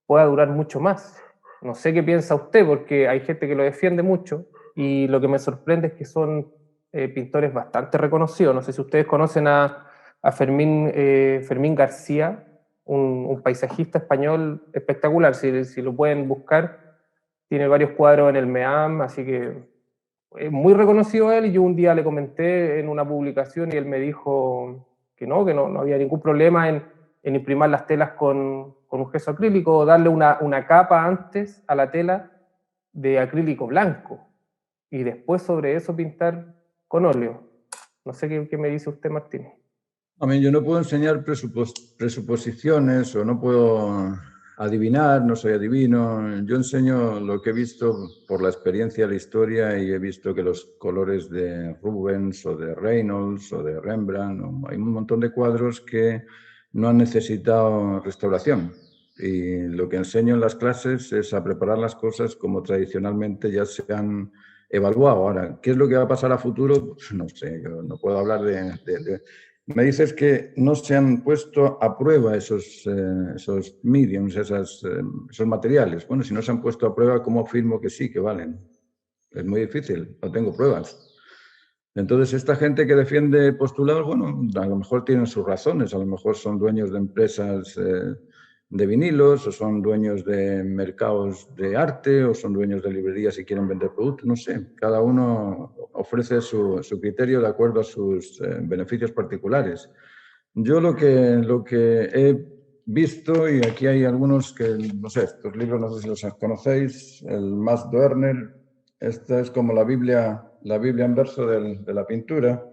pueda durar mucho más. No sé qué piensa usted, porque hay gente que lo defiende mucho y lo que me sorprende es que son pintores bastante reconocidos. No sé si ustedes conocen a Fermín García, un paisajista español espectacular, si lo pueden buscar, tiene varios cuadros en el MEAM, así que es muy reconocido él, y yo un día le comenté en una publicación y él me dijo que no había ningún problema en imprimir las telas con un gesso acrílico o darle una capa antes a la tela de acrílico blanco y después sobre eso pintar con óleo. No sé qué me dice usted, Martín. A mí yo no puedo enseñar presuposiciones o no puedo adivinar, no soy adivino. Yo enseño lo que he visto por la experiencia de la historia y he visto que los colores de Rubens o de Reynolds o de Rembrandt, hay un montón de cuadros que no han necesitado restauración. Y lo que enseño en las clases es a preparar las cosas como tradicionalmente ya se han evaluado. Ahora, ¿qué es lo que va a pasar a futuro? Pues no sé, yo no puedo hablar de Me dices que no se han puesto a prueba esos mediums, esos materiales. Bueno, si no se han puesto a prueba, ¿cómo afirmo que sí, que valen? Es muy difícil, no tengo pruebas. Entonces, esta gente que defiende postulados, bueno, a lo mejor tienen sus razones, a lo mejor son dueños de empresas de vinilos, o son dueños de mercados de arte, o son dueños de librerías y quieren vender productos, no sé. Cada uno ofrece su criterio de acuerdo a sus beneficios particulares. Yo lo que he visto, y aquí hay algunos que, no sé, estos libros no sé si los conocéis, el Max Dörner, esta es como la Biblia en verso de la pintura.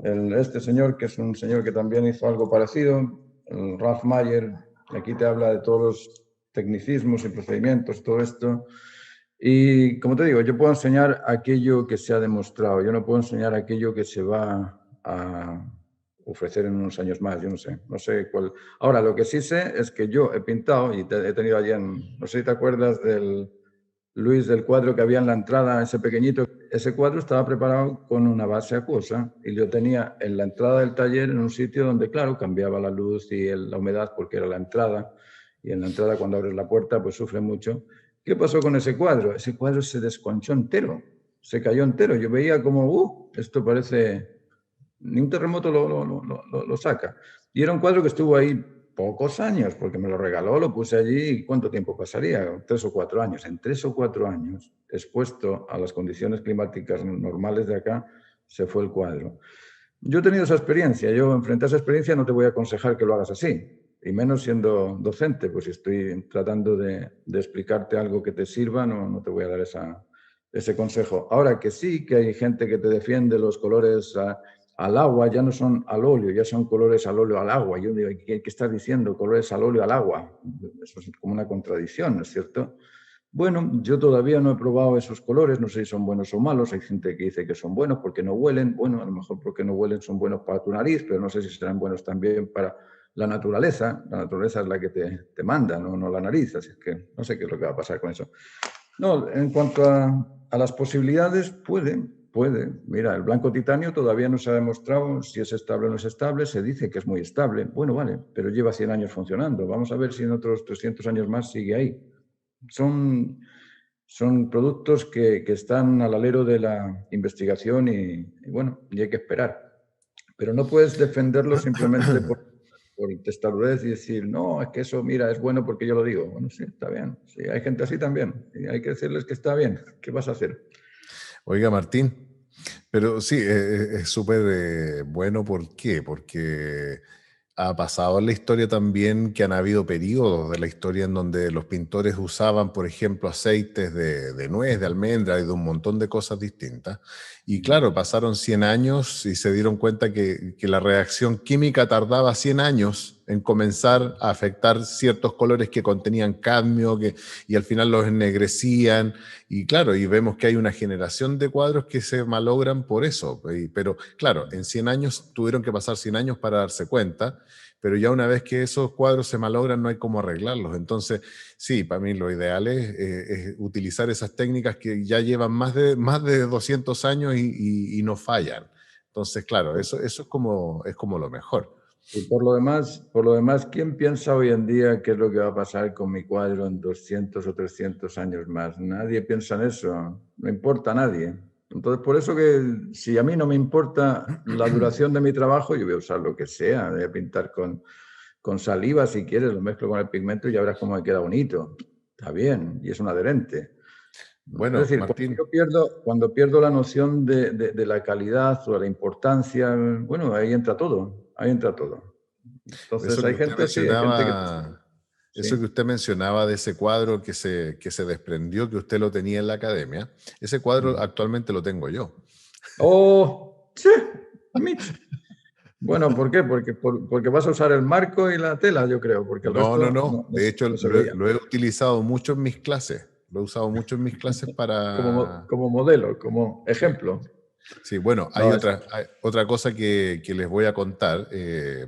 Este señor, que es un señor que también hizo algo parecido, el Ralph Mayer, aquí te habla de todos los tecnicismos y procedimientos, todo esto. Y como te digo, yo puedo enseñar aquello que se ha demostrado, yo no puedo enseñar aquello que se va a ofrecer en unos años más, yo no sé cuál. Ahora, lo que sí sé es que yo he pintado, y he tenido allí no sé si te acuerdas del Luis, del cuadro que había en la entrada, ese pequeñito. Ese cuadro estaba preparado con una base acuosa y yo tenía en la entrada del taller en un sitio donde, claro, cambiaba la luz y la humedad porque era la entrada, y en la entrada cuando abres la puerta pues sufre mucho. ¿Qué pasó con ese cuadro? Ese cuadro se desconchó entero, se cayó entero. Yo veía como, esto parece, ni un terremoto lo saca. Y era un cuadro que estuvo ahí pocos años, porque me lo regaló, lo puse allí, ¿y cuánto tiempo pasaría? 3 o 4 años. En 3 o 4 años, expuesto a las condiciones climáticas normales de acá, se fue el cuadro. Yo he tenido esa experiencia, yo enfrente a esa experiencia no te voy a aconsejar que lo hagas así, y menos siendo docente, pues si estoy tratando de explicarte algo que te sirva, no te voy a dar ese consejo. Ahora que sí, que hay gente que te defiende los colores al agua, ya no son al óleo, ya son colores al óleo al agua. Yo digo, ¿qué estás diciendo? Colores al óleo al agua. Eso es como una contradicción, ¿no es cierto? Bueno, yo todavía no he probado esos colores, no sé si son buenos o malos. Hay gente que dice que son buenos porque no huelen. Bueno, a lo mejor porque no huelen son buenos para tu nariz, pero no sé si serán buenos también para la naturaleza. La naturaleza es la que te manda, no la nariz. Así que no sé qué es lo que va a pasar con eso. No, en cuanto a las posibilidades, puede. Mira, el blanco titanio todavía no se ha demostrado si es estable o no es estable. Se dice que es muy estable. Bueno, vale, pero lleva 100 años funcionando. Vamos a ver si en otros 300 años más sigue ahí. Son productos que están al alero de la investigación y bueno, y hay que esperar. Pero no puedes defenderlo simplemente por testarudez y decir, no, es que eso, mira, es bueno porque yo lo digo. Bueno, sí, está bien. Sí, hay gente así también. Y hay que decirles que está bien. ¿Qué vas a hacer? Oiga, Martín, pero sí, es súper bueno. ¿Por qué? Porque ha pasado en la historia también que han habido periodos de la historia en donde los pintores usaban, por ejemplo, aceites de nuez, de almendra y de un montón de cosas distintas. Y claro, pasaron 100 años y se dieron cuenta que la reacción química tardaba 100 años en comenzar a afectar ciertos colores que contenían cadmio y al final los ennegrecían. Y claro, y vemos que hay una generación de cuadros que se malogran por eso. Pero claro, en 100 años tuvieron que pasar 100 años para darse cuenta, pero ya una vez que esos cuadros se malogran no hay cómo arreglarlos. Entonces, sí, para mí lo ideal es utilizar esas técnicas que ya llevan más de 200 años y no fallan. Entonces, claro, eso es como lo mejor. Y por lo demás, ¿quién piensa hoy en día qué es lo que va a pasar con mi cuadro en 200 o 300 años más? Nadie piensa en eso, no importa a nadie. Entonces, por eso que si a mí no me importa la duración de mi trabajo, yo voy a usar lo que sea, voy a pintar con saliva si quieres, lo mezclo con el pigmento y ya verás cómo me queda bonito. Está bien, y es un adherente. Bueno, es decir, Martín, cuando pierdo la noción de la calidad o de la importancia, bueno, ahí entra todo, Entonces, eso que hay usted gente así, hay gente que... mencionaba, eso que Sí. usted mencionaba de ese cuadro que se desprendió, que usted lo tenía en la academia, ese cuadro actualmente lo tengo yo. ¡Oh! ¡Sí! Mitch. Bueno, ¿por qué? Porque vas a usar el marco y la tela, yo creo, porque el No, resto no, no. De hecho, no se veía. lo he utilizado mucho en mis clases. Lo he usado mucho en mis clases para... Como modelo, como Sí. ejemplo. Sí, bueno, hay No, otra cosa que les voy a contar.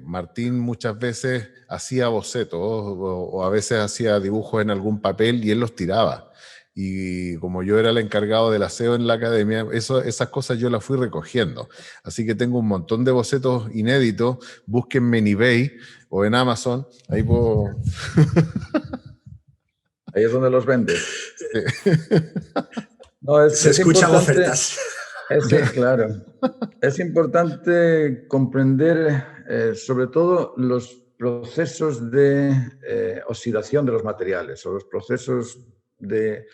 Martín muchas veces hacía bocetos o a veces hacía dibujos en algún papel y él los tiraba. Y como yo era el encargado del aseo en la academia, esas cosas yo las fui recogiendo. Así que tengo un montón de bocetos inéditos. Búsquenme en eBay o en Amazon. Ahí puedo... ahí es donde los vendes. No, Se es escuchan importante. ofertas. Sí, claro. Es importante comprender sobre todo procesos de oxidación de los materiales o los procesos de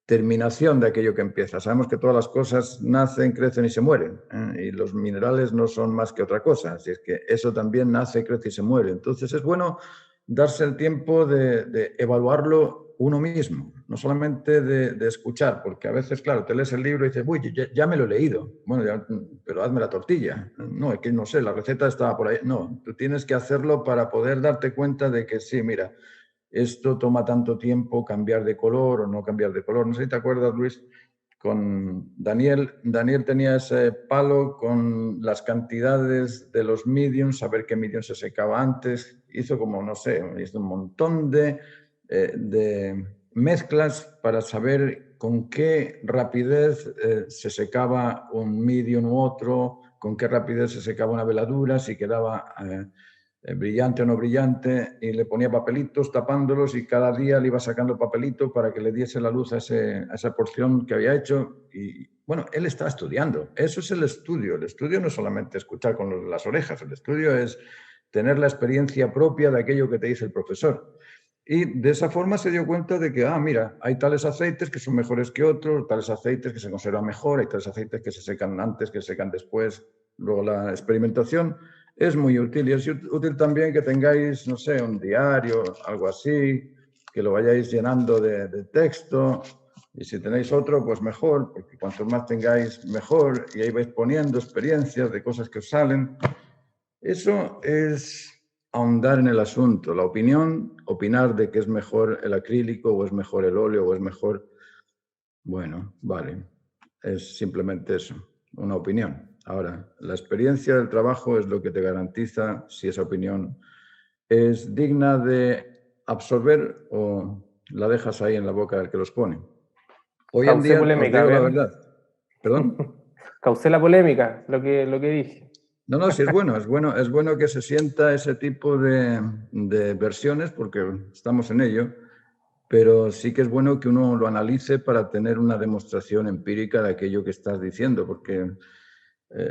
terminación de aquello que empieza. Sabemos que todas las cosas nacen, crecen y se mueren, y los minerales no son más que otra cosa, así es que eso también nace, crece y se muere. Entonces es bueno darse el tiempo de evaluarlo uno mismo, no solamente de escuchar, porque a veces, claro, te lees el libro y dices, uy, ya me lo he leído, bueno, pero hazme la tortilla. No, es que no sé, la receta estaba por ahí. No, tú tienes que hacerlo para poder darte cuenta de que sí, mira, esto toma tanto tiempo cambiar de color o no cambiar de color. No sé si te acuerdas, Luis, con Daniel. Daniel tenía ese palo con las cantidades de los mediums, saber qué medium se secaba antes. Hizo como, no sé, hizo un montón de mezclas para saber con qué rapidez se secaba un medium u otro, con qué rapidez se secaba una veladura, si quedaba brillante o no brillante, y le ponía papelitos tapándolos y cada día le iba sacando papelito para que le diese la luz a esa porción que había hecho. Y bueno, él está estudiando. Eso es el estudio. El estudio no es solamente escuchar con las orejas, el estudio es tener la experiencia propia de aquello que te dice el profesor. Y de esa forma se dio cuenta de que, mira, hay tales aceites que son mejores que otros, tales aceites que se conservan mejor, hay tales aceites que se secan antes, que se secan después. Luego la experimentación es muy útil, y es útil también que tengáis, no sé, un diario, algo así, que lo vayáis llenando de texto, y si tenéis otro, pues mejor, porque cuanto más tengáis, mejor, y ahí vais poniendo experiencias de cosas que os salen. Eso es ahondar en el asunto, la opinión, opinar de que es mejor el acrílico o es mejor el óleo o es mejor... Bueno, vale, es simplemente eso, una opinión. Ahora, la experiencia del trabajo es lo que te garantiza si esa opinión es digna de absorber o la dejas ahí en la boca del que los pone. Hoy en día, os digo la verdad. ¿Perdón? Causé la polémica, lo que dije. No, sí es bueno que se sienta ese tipo de versiones porque estamos en ello, pero sí que es bueno que uno lo analice para tener una demostración empírica de aquello que estás diciendo, porque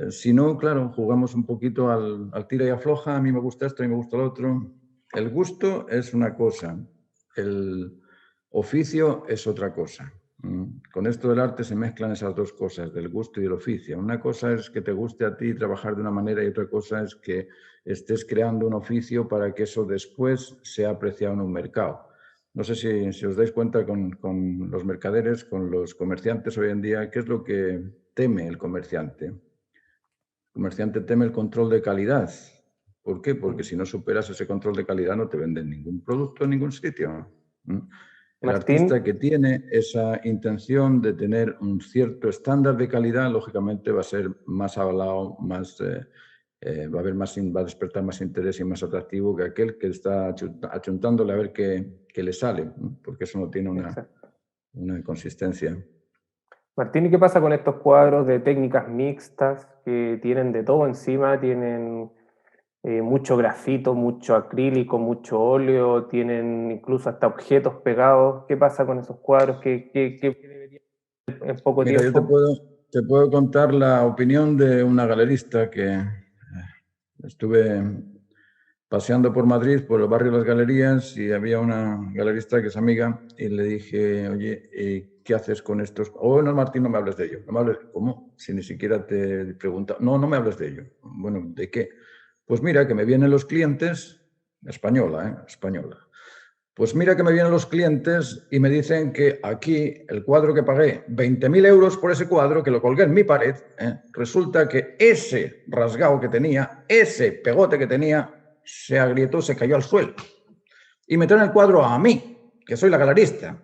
si no, claro, jugamos un poquito al tira y afloja, a mí me gusta esto, a mí me gusta lo otro. El gusto es una cosa, el oficio es otra cosa. Con esto del arte se mezclan esas dos cosas, del gusto y del oficio. Una cosa es que te guste a ti trabajar de una manera y otra cosa es que estés creando un oficio para que eso después sea apreciado en un mercado. No sé si os dais cuenta con los mercaderes, con los comerciantes hoy en día, ¿qué es lo que teme el comerciante? El comerciante teme el control de calidad. ¿Por qué? Porque si no superas ese control de calidad no te venden ningún producto en ningún sitio. El artista que tiene esa intención de tener un cierto estándar de calidad, lógicamente va a ser más avalado, más, va a despertar más interés y más atractivo que aquel que está achuntándole a ver qué le sale, porque eso no tiene una consistencia. Martín, ¿y qué pasa con estos cuadros de técnicas mixtas que tienen de todo encima? Tienen mucho grafito, mucho acrílico, mucho óleo, tienen incluso hasta objetos pegados. ¿Qué pasa con esos cuadros? ¿Qué debería hacer en poco tiempo? Yo te puedo contar la opinión de una galerista que estuve paseando por Madrid, por el barrio de las Galerías, y había una galerista que es amiga, y le dije, oye, ¿qué haces con estos? No, Martín, no me hables de ello. No me hables, ¿cómo? Si ni siquiera te pregunta. No me hables de ello. Bueno, ¿de qué? Pues mira, que me vienen los clientes, española. Pues mira que me vienen los clientes y me dicen que aquí el cuadro que pagué 20.000 euros por ese cuadro, que lo colgué en mi pared, resulta que ese rasgado que tenía, ese pegote que tenía, se agrietó, se cayó al suelo. Y me traen el cuadro a mí, que soy la galerista.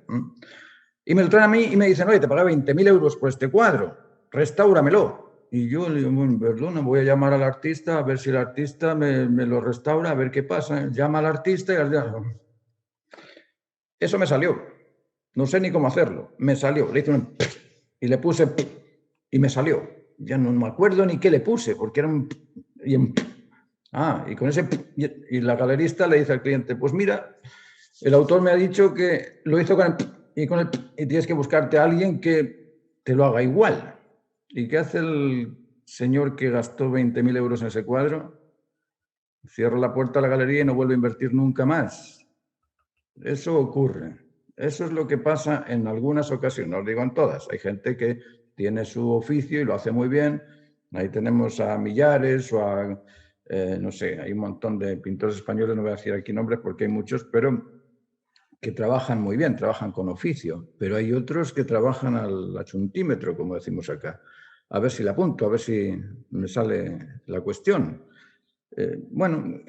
Y me lo traen a mí y me dicen, oye, te pagué 20.000 euros por este cuadro, restáuramelo. Y yo le digo, bueno, perdona, voy a llamar al artista a ver si el artista me lo restaura, a ver qué pasa. Llama al artista y al día... Eso me salió. No sé ni cómo hacerlo. Me salió. Le hice un... y le puse... y me salió. Ya no me acuerdo ni qué le puse, porque era un... y con ese... y la galerista le dice al cliente, pues mira, el autor me ha dicho que lo hizo con el... y tienes que buscarte a alguien que te lo haga igual. ¿Y qué hace el señor que gastó 20.000 euros en ese cuadro? cierra la puerta a la galería y no vuelve a invertir nunca más. Eso ocurre. Eso es lo que pasa en algunas ocasiones, no os digo en todas. Hay gente que tiene su oficio y lo hace muy bien. Ahí tenemos a Millares o a, no sé, hay un montón de pintores españoles, no voy a decir aquí nombres porque hay muchos, pero que trabajan muy bien, trabajan con oficio. Pero hay otros que trabajan al achuntímetro, como decimos acá. A ver si la apunto, a ver si me sale la cuestión. Bueno,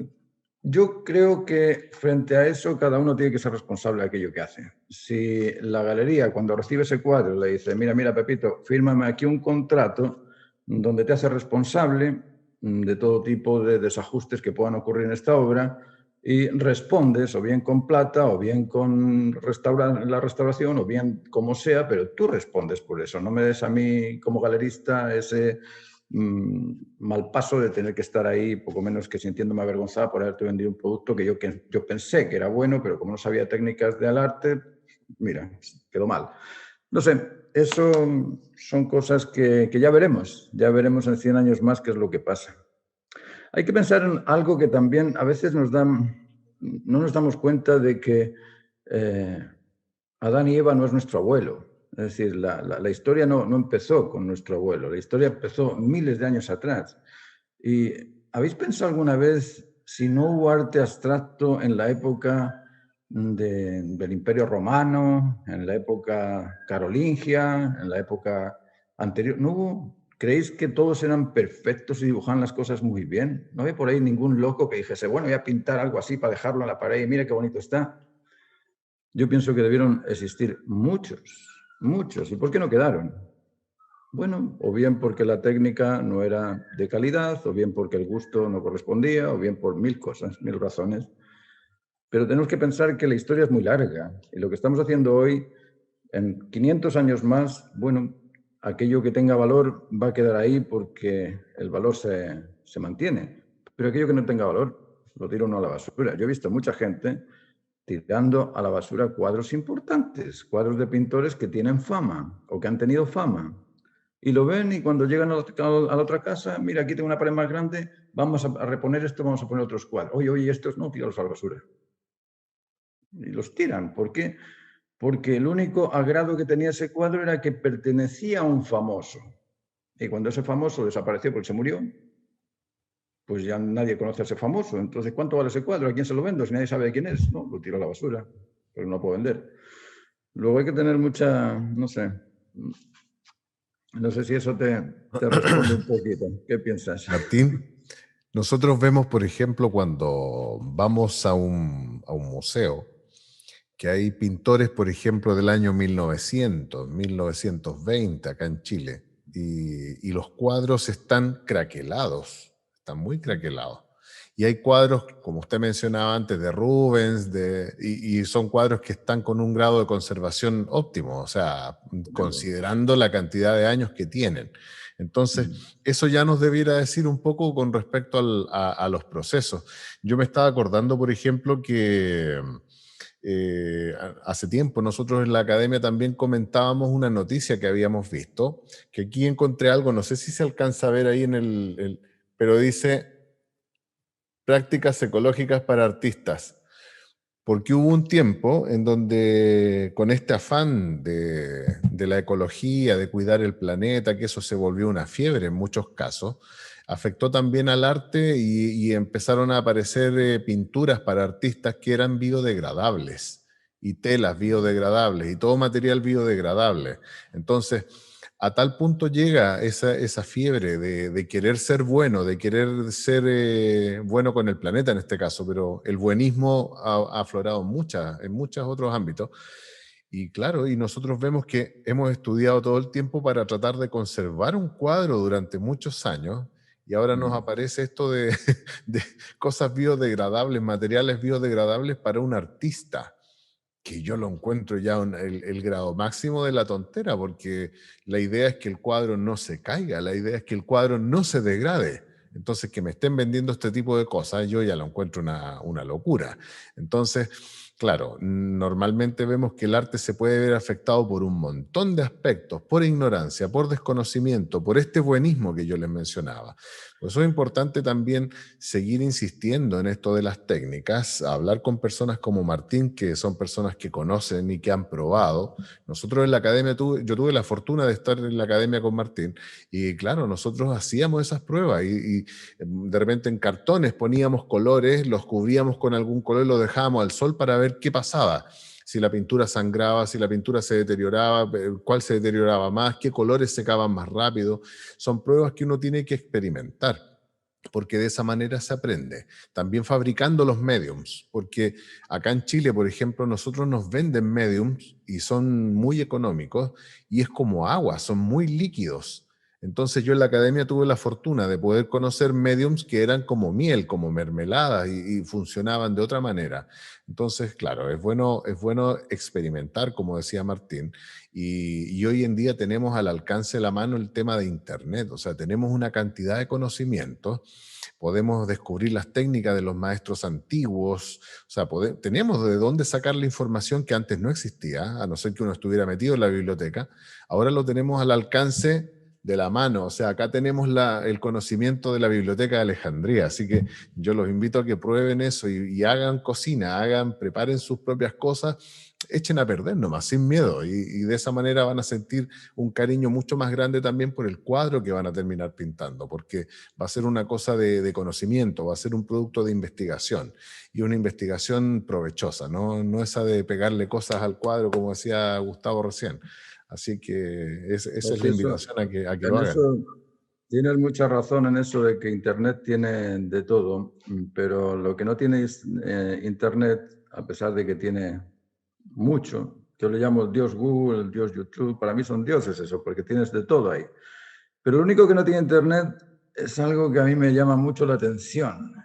yo creo que frente a eso cada uno tiene que ser responsable de aquello que hace. Si la galería cuando recibe ese cuadro le dice, mira Pepito, fírmame aquí un contrato donde te hace responsable de todo tipo de desajustes que puedan ocurrir en esta obra y respondes o bien con plata o bien con la restauración o bien como sea, pero tú respondes por eso. No me des a mí como galerista ese mal paso de tener que estar ahí, poco menos que sintiéndome avergonzada por haberte vendido un producto que yo pensé que era bueno, pero como no sabía técnicas del arte, mira, quedó mal. No sé, eso son cosas que ya veremos en 100 años más qué es lo que pasa. Hay que pensar en algo que también a veces no nos damos cuenta de que Adán y Eva no es nuestro abuelo. Es decir, la historia no empezó con nuestro abuelo, la historia empezó miles de años atrás. ¿Y habéis pensado alguna vez si no hubo arte abstracto en la época del Imperio Romano, en la época carolingia, en la época anterior? ¿No hubo? ¿Creéis que todos eran perfectos y dibujaban las cosas muy bien? ¿No había por ahí ningún loco que dijese, bueno, voy a pintar algo así para dejarlo en la pared y mira qué bonito está? Yo pienso que debieron existir muchos. ¿Y por qué no quedaron? Bueno, o bien porque la técnica no era de calidad, o bien porque el gusto no correspondía, o bien por 1000 cosas, 1000 razones. Pero tenemos que pensar que la historia es muy larga y lo que estamos haciendo hoy, en 500 años más, bueno, aquello que tenga valor va a quedar ahí porque el valor se mantiene. Pero aquello que no tenga valor, lo tira uno a la basura. Yo he visto mucha gente tirando a la basura cuadros importantes, cuadros de pintores que tienen fama o que han tenido fama. Y lo ven y cuando llegan a la otra casa, mira, aquí tengo una pared más grande, vamos a reponer esto, vamos a poner otros cuadros. Oye, estos no, tíralos a la basura. Y los tiran. ¿Por qué? Porque el único agrado que tenía ese cuadro era que pertenecía a un famoso. Y cuando ese famoso desapareció porque se murió, pues ya nadie conoce a ese famoso. Entonces, ¿cuánto vale ese cuadro? ¿A quién se lo vendo? Si nadie sabe de quién es, no, lo tiro a la basura, pero no lo puedo vender. Luego hay que tener mucha, no sé si eso te responde un poquito. ¿Qué piensas? Martín, nosotros vemos, por ejemplo, cuando vamos a un museo, que hay pintores, por ejemplo, del año 1900, 1920, acá en Chile, y los cuadros están craquelados, están muy craquelados. Y hay cuadros, como usted mencionaba antes, de Rubens, y son cuadros que están con un grado de conservación óptimo, o sea, considerando la cantidad de años que tienen. Entonces, eso ya nos debiera decir un poco con respecto a los procesos. Yo me estaba acordando, por ejemplo, que hace tiempo nosotros en la academia también comentábamos una noticia que habíamos visto, que aquí encontré algo, no sé si se alcanza a ver ahí pero dice prácticas ecológicas para artistas, porque hubo un tiempo en donde con este afán de la ecología, de cuidar el planeta, que eso se volvió una fiebre en muchos casos, afectó también al arte y empezaron a aparecer pinturas para artistas que eran biodegradables y telas biodegradables y todo material biodegradable. Entonces, a tal punto llega esa fiebre de querer ser bueno, de querer ser bueno con el planeta en este caso, pero el buenismo ha aflorado en muchos otros ámbitos. Y claro, y nosotros vemos que hemos estudiado todo el tiempo para tratar de conservar un cuadro durante muchos años y ahora nos aparece esto de cosas biodegradables, materiales biodegradables para un artista, que yo lo encuentro ya el grado máximo de la tontera, porque la idea es que el cuadro no se caiga, la idea es que el cuadro no se degrade. Entonces, que me estén vendiendo este tipo de cosas, yo ya lo encuentro una locura. Entonces, Claro, normalmente vemos que el arte se puede ver afectado por un montón de aspectos, por ignorancia, por desconocimiento, por este buenismo que yo les mencionaba. Por eso es importante también seguir insistiendo en esto de las técnicas, hablar con personas como Martín, que son personas que conocen y que han probado. Nosotros en la academia, yo tuve la fortuna de estar en la academia con Martín y claro, nosotros hacíamos esas pruebas y de repente en cartones poníamos colores, los cubríamos con algún color y los dejábamos al sol para ver qué pasaba, si la pintura sangraba, si la pintura se deterioraba, cuál se deterioraba más, qué colores secaban más rápido. Son pruebas que uno tiene que experimentar, porque de esa manera se aprende. También fabricando los mediums, porque acá en Chile, por ejemplo, nosotros nos venden mediums y son muy económicos y es como agua, son muy líquidos. Entonces yo en la academia tuve la fortuna de poder conocer mediums que eran como miel, como mermelada y funcionaban de otra manera. Entonces, claro, es bueno experimentar, como decía Martín, y hoy en día tenemos al alcance de la mano el tema de Internet, o sea, tenemos una cantidad de conocimientos, podemos descubrir las técnicas de los maestros antiguos, o sea, tenemos de dónde sacar la información que antes no existía, a no ser que uno estuviera metido en la biblioteca, ahora lo tenemos al alcance de la mano, o sea, acá tenemos el conocimiento de la Biblioteca de Alejandría, así que yo los invito a que prueben eso y hagan cocina, preparen sus propias cosas, echen a perder nomás, sin miedo, y de esa manera van a sentir un cariño mucho más grande también por el cuadro que van a terminar pintando, porque va a ser una cosa de conocimiento, va a ser un producto de investigación, y una investigación provechosa, no esa de pegarle cosas al cuadro, como decía Gustavo recién. Así que esa Pues es la eso, invitación a que en lo hagan. eso tienes mucha razón en eso de que Internet tiene de todo, pero lo que no tiene Internet, a pesar de que tiene mucho, yo le llamo el dios Google, el dios YouTube, para mí son dioses eso, porque tienes de todo ahí. Pero lo único que no tiene Internet es algo que a mí me llama mucho la atención.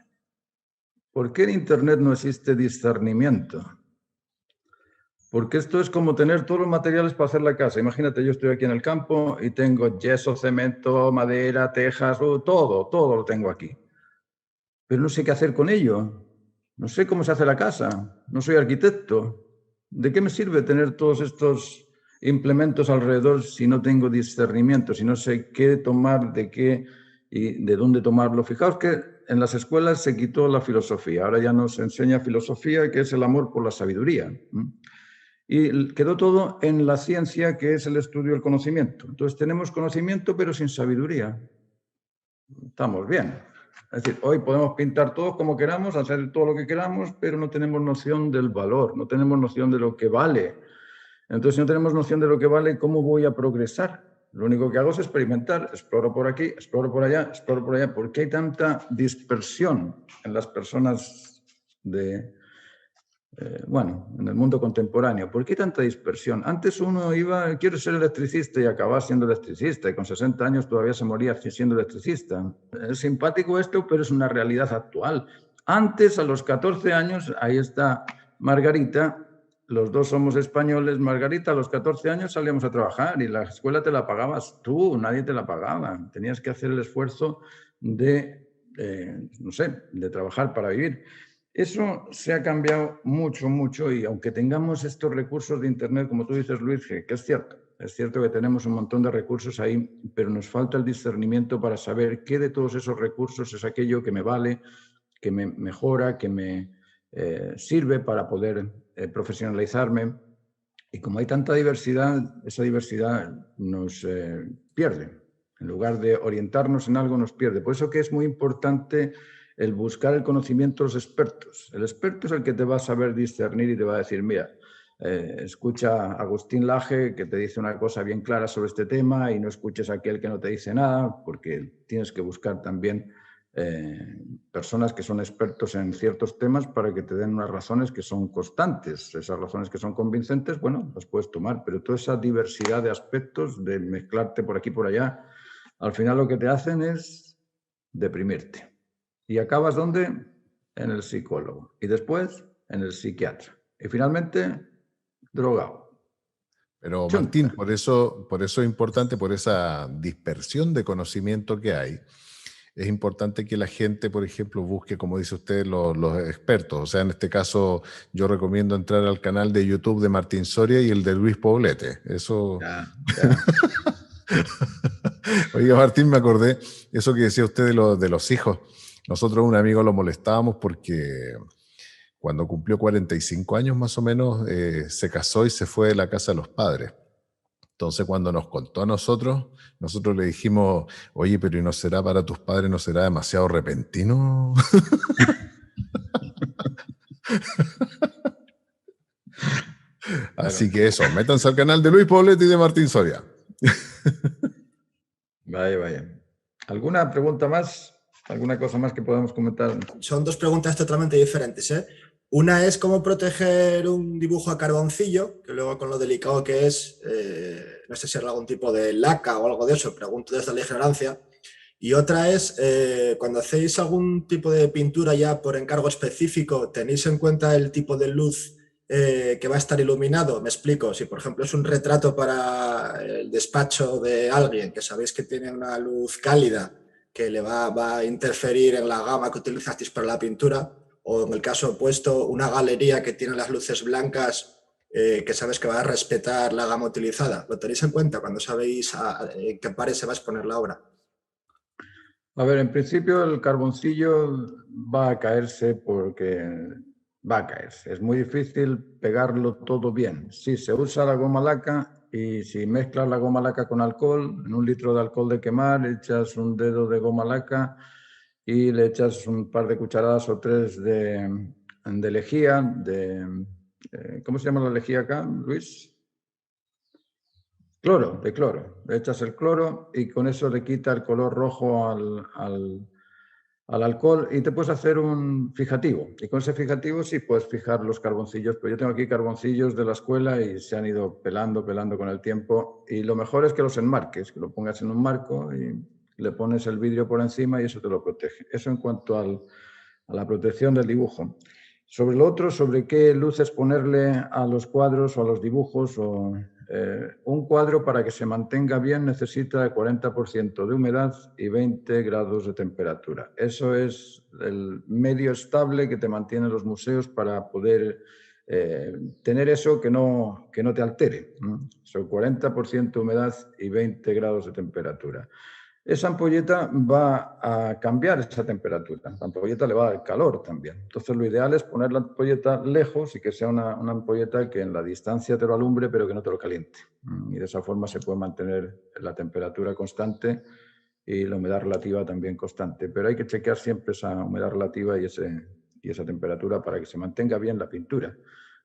¿Por qué en Internet no existe discernimiento? Porque esto es como tener todos los materiales para hacer la casa. Imagínate, yo estoy aquí en el campo y tengo yeso, cemento, madera, tejas, todo lo tengo aquí. Pero no sé qué hacer con ello. No sé cómo se hace la casa. No soy arquitecto. ¿De qué me sirve tener todos estos implementos alrededor si no tengo discernimiento, si no sé qué tomar, de qué y de dónde tomarlo? Fijaos que en las escuelas se quitó la filosofía. Ahora ya nos enseña filosofía, que es el amor por la sabiduría. Y quedó todo en la ciencia, que es el estudio del conocimiento. Entonces tenemos conocimiento, pero sin sabiduría. Estamos bien. Es decir, hoy podemos pintar todos como queramos, hacer todo lo que queramos, pero no tenemos noción del valor, no tenemos noción de lo que vale. Entonces, si no tenemos noción de lo que vale, ¿cómo voy a progresar? Lo único que hago es experimentar, exploro por aquí, exploro por allá, exploro por allá. ¿Por qué hay tanta dispersión en las personas en el mundo contemporáneo? ¿Por qué tanta dispersión? Antes uno iba, quiero ser electricista y acababa siendo electricista, y con 60 años todavía se moría siendo electricista. Es simpático esto, pero es una realidad actual. Antes, a los 14 años, ahí está Margarita, los dos somos españoles. Margarita, a los 14 años salíamos a trabajar y la escuela te la pagabas tú, nadie te la pagaba. Tenías que hacer el esfuerzo de trabajar para vivir. Eso se ha cambiado mucho, mucho, y aunque tengamos estos recursos de Internet, como tú dices, Luis, que es cierto que tenemos un montón de recursos ahí, pero nos falta el discernimiento para saber qué de todos esos recursos es aquello que me vale, que me mejora, que me sirve para poder profesionalizarme. Y como hay tanta diversidad, esa diversidad nos pierde. En lugar de orientarnos en algo, nos pierde. Por eso que es muy importante el buscar el conocimiento de los expertos. El experto es el que te va a saber discernir y te va a decir, mira, escucha a Agustín Laje, que te dice una cosa bien clara sobre este tema, y no escuches a aquel que no te dice nada, porque tienes que buscar también personas que son expertos en ciertos temas para que te den unas razones que son constantes. Esas razones que son convincentes, bueno, las puedes tomar, pero toda esa diversidad de aspectos, de mezclarte por aquí y por allá, al final lo que te hacen es deprimirte. ¿Y acabas dónde? En el psicólogo. Y después en el psiquiatra. Y finalmente, drogado. Pero Chunta. Martín, por eso es importante, por esa dispersión de conocimiento que hay, es importante que la gente, por ejemplo, busque, como dice usted, los expertos. O sea, en este caso, yo recomiendo entrar al canal de YouTube de Martín Soria y el de Luis Poblete. Eso... Ya, ya. Oiga, Martín, me acordé, eso que decía usted de los hijos. Nosotros un amigo lo molestábamos porque cuando cumplió 45 años más o menos, se casó y se fue de la casa de los padres. Entonces, cuando nos contó a nosotros le dijimos, oye, pero ¿y no será para tus padres, no será demasiado repentino? Así que eso, métanse al canal de Luis Poblete y de Martín Soria. Vaya, vaya. ¿Alguna pregunta más? ¿Alguna cosa más que podamos comentar? Son dos preguntas totalmente diferentes, ¿eh? Una es cómo proteger un dibujo a carboncillo, que luego con lo delicado que es, no sé si era algún tipo de laca o algo de eso, pregunto desde la ignorancia. Y otra es, cuando hacéis algún tipo de pintura ya por encargo específico, ¿tenéis en cuenta el tipo de luz que va a estar iluminado? Me explico, si por ejemplo es un retrato para el despacho de alguien que sabéis que tiene una luz cálida que le va a interferir en la gama que utilizasteis para la pintura, o en el caso opuesto, una galería que tiene las luces blancas que sabes que va a respetar la gama utilizada. ¿Lo tenéis en cuenta cuando sabéis en qué pared se va a exponer la obra? A ver, en principio el carboncillo va a caerse porque va a caerse. Es muy difícil pegarlo todo bien. Sí, se usa la goma laca y si mezclas la goma laca con alcohol, en 1 litro de alcohol de quemar, echas un dedo de goma laca y le echas un par de cucharadas o 3 de lejía, ¿cómo se llama la lejía acá, Luis? Cloro, de cloro. Le echas el cloro y con eso le quita el color rojo al alcohol y te puedes hacer un fijativo. Y con ese fijativo sí puedes fijar los carboncillos. Pero yo tengo aquí carboncillos de la escuela y se han ido pelando con el tiempo. Y lo mejor es que los enmarques, que lo pongas en un marco y le pones el vidrio por encima y eso te lo protege. Eso en cuanto a la protección del dibujo. Sobre lo otro, sobre qué luces ponerle a los cuadros o a los dibujos. Un cuadro para que se mantenga bien necesita 40% de humedad y 20 grados de temperatura. Eso es el medio estable que te mantienen los museos para poder tener eso que no te altere. Son 40% humedad y 20 grados de temperatura. Esa ampolleta va a cambiar esa temperatura. La ampolleta le va a dar calor también. Entonces, lo ideal es poner la ampolleta lejos y que sea una ampolleta que en la distancia te lo alumbre, pero que no te lo caliente. Y de esa forma se puede mantener la temperatura constante y la humedad relativa también constante. Pero hay que chequear siempre esa humedad relativa y esa temperatura para que se mantenga bien la pintura.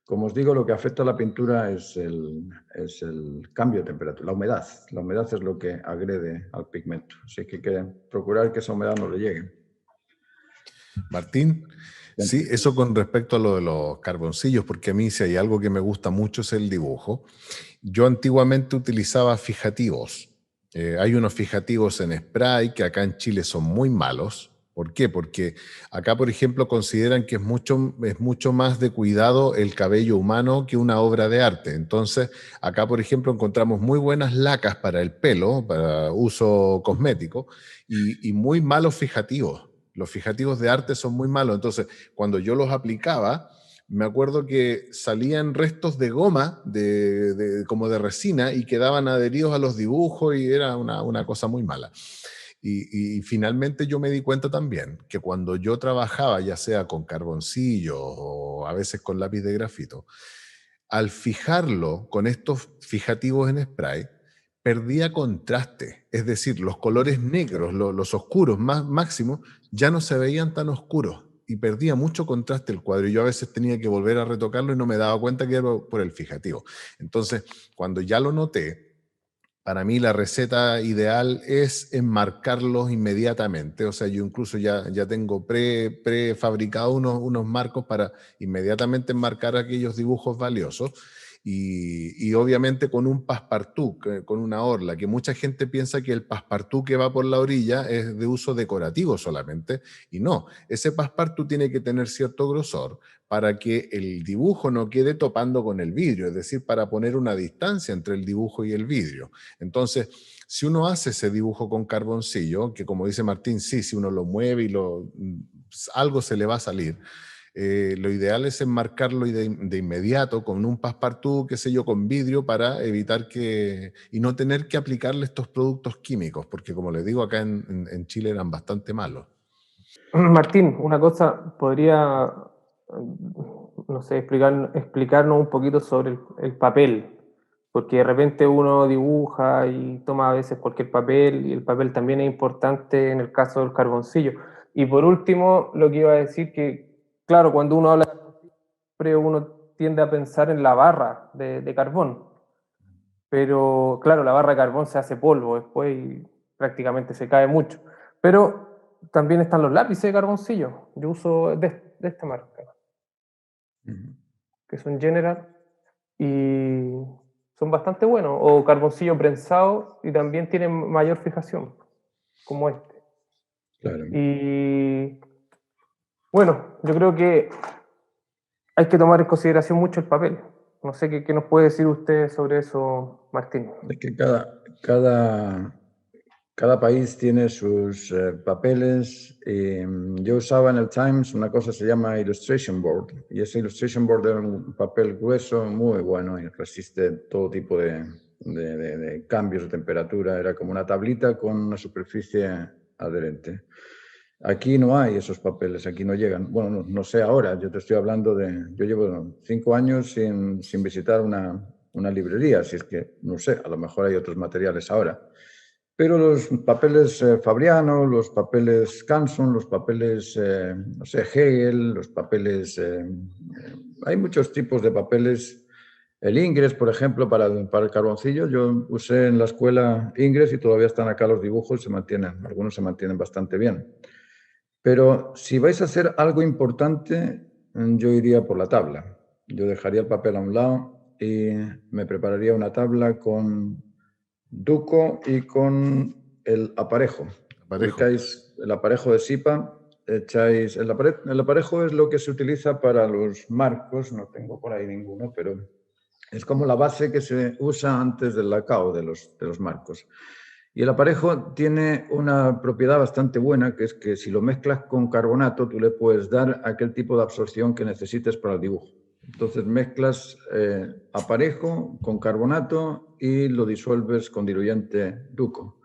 Como os digo, lo que afecta a la pintura es el cambio de temperatura, la humedad. La humedad es lo que agrede al pigmento. Así que hay que procurar que esa humedad no le llegue. Martín, sí, eso con respecto a lo de los carboncillos, porque a mí si hay algo que me gusta mucho es el dibujo. Yo antiguamente utilizaba fijativos. Hay unos fijativos en spray que acá en Chile son muy malos. ¿Por qué? Porque acá, por ejemplo, consideran que es mucho más de cuidado el cabello humano que una obra de arte. Entonces, acá, por ejemplo, encontramos muy buenas lacas para el pelo, para uso cosmético, y muy malos fijativos. Los fijativos de arte son muy malos. Entonces, cuando yo los aplicaba, me acuerdo que salían restos de goma, como de resina, y quedaban adheridos a los dibujos y era una cosa muy mala. Y finalmente yo me di cuenta también que cuando yo trabajaba, ya sea con carboncillo o a veces con lápiz de grafito, al fijarlo con estos fijativos en spray, perdía contraste. Es decir, los colores negros, los oscuros máximos, ya no se veían tan oscuros y perdía mucho contraste el cuadro. Y yo a veces tenía que volver a retocarlo y no me daba cuenta que era por el fijativo. Entonces, cuando ya lo noté, para mí la receta ideal es enmarcarlos inmediatamente. O sea, yo incluso ya tengo prefabricados unos marcos para inmediatamente enmarcar aquellos dibujos valiosos. y obviamente con un passepartout, con una orla, que mucha gente piensa que el passepartout que va por la orilla es de uso decorativo solamente, y no, ese passepartout tiene que tener cierto grosor para que el dibujo no quede topando con el vidrio, es decir, para poner una distancia entre el dibujo y el vidrio. Entonces, si uno hace ese dibujo con carboncillo, que como dice Martín, sí, si uno lo mueve y algo se le va a salir, lo ideal es enmarcarlo de inmediato con un passepartout, qué sé yo, con vidrio, para evitar y no tener que aplicarle estos productos químicos, porque como les digo, acá en Chile eran bastante malos. Martín, una cosa, ¿podría, no sé, explicarnos un poquito sobre el papel? Porque de repente uno dibuja y toma a veces cualquier papel, y el papel también es importante en el caso del carboncillo. Y por último, lo que iba a decir que, claro, cuando uno habla de carboncillo, uno tiende a pensar en la barra de carbón. Pero claro, la barra de carbón se hace polvo después y prácticamente se cae mucho. Pero también están los lápices de carboncillo. Yo uso de esta marca, que son General, y son bastante buenos. O carboncillo prensado, y también tienen mayor fijación, como este. Claro. Y bueno, yo creo que hay que tomar en consideración mucho el papel. No sé qué nos puede decir usted sobre eso, Martín. Es que cada país tiene sus papeles. Yo usaba en el Times una cosa que se llama Illustration Board, y ese Illustration Board es un papel grueso muy bueno y resiste todo tipo de cambios de temperatura. Era como una tablita con una superficie adherente. Aquí no hay esos papeles, aquí no llegan. Bueno, no sé ahora, yo te estoy hablando yo llevo 5 años sin visitar una librería, así es que no sé, a lo mejor hay otros materiales ahora. Pero los papeles Fabriano, los papeles Canson, los papeles, no sé, Hegel, los papeles... hay muchos tipos de papeles. El Ingres, por ejemplo, para el carboncillo, yo usé en la escuela Ingres y todavía están acá los dibujos, algunos se mantienen bastante bien. Pero si vais a hacer algo importante, yo iría por la tabla. Yo dejaría el papel a un lado y me prepararía una tabla con Duco y con el aparejo. Ubicáis el aparejo de Sipa, echáis... El aparejo es lo que se utiliza para los marcos, no tengo por ahí ninguno, pero es como la base que se usa antes del lacao de los marcos. Y el aparejo tiene una propiedad bastante buena, que es que si lo mezclas con carbonato, tú le puedes dar aquel tipo de absorción que necesites para el dibujo. Entonces mezclas aparejo con carbonato y lo disuelves con diluyente Duco.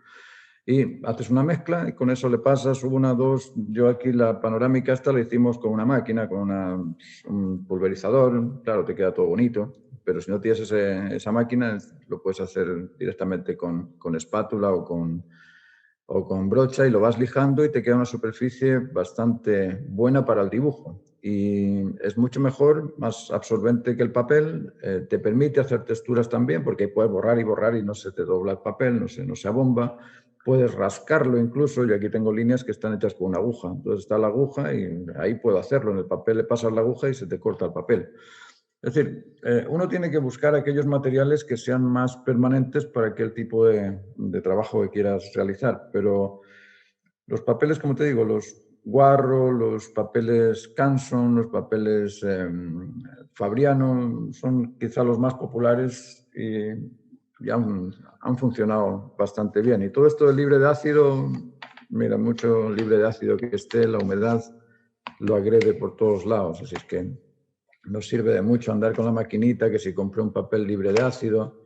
Y haces una mezcla y con eso le pasas una, dos... Yo aquí la panorámica esta la hicimos con una máquina, con un pulverizador. Claro, te queda todo bonito. Pero si no tienes esa máquina, lo puedes hacer directamente con espátula o con brocha y lo vas lijando y te queda una superficie bastante buena para el dibujo. Y es mucho mejor, más absorbente que el papel, te permite hacer texturas también porque puedes borrar y no se te dobla el papel, no se abomba. Puedes rascarlo incluso, yo aquí tengo líneas que están hechas con una aguja. Entonces está la aguja y ahí puedo hacerlo. En el papel le pasas la aguja y se te corta el papel. Es decir, uno tiene que buscar aquellos materiales que sean más permanentes para aquel tipo de trabajo que quieras realizar. Pero los papeles, como te digo, los Guarro, los papeles Canson, los papeles Fabriano, son quizá los más populares y han funcionado bastante bien. Y todo esto de libre de ácido, mira, mucho libre de ácido que esté, la humedad lo agrede por todos lados, así es que no sirve de mucho andar con la maquinita, que si compré un papel libre de ácido,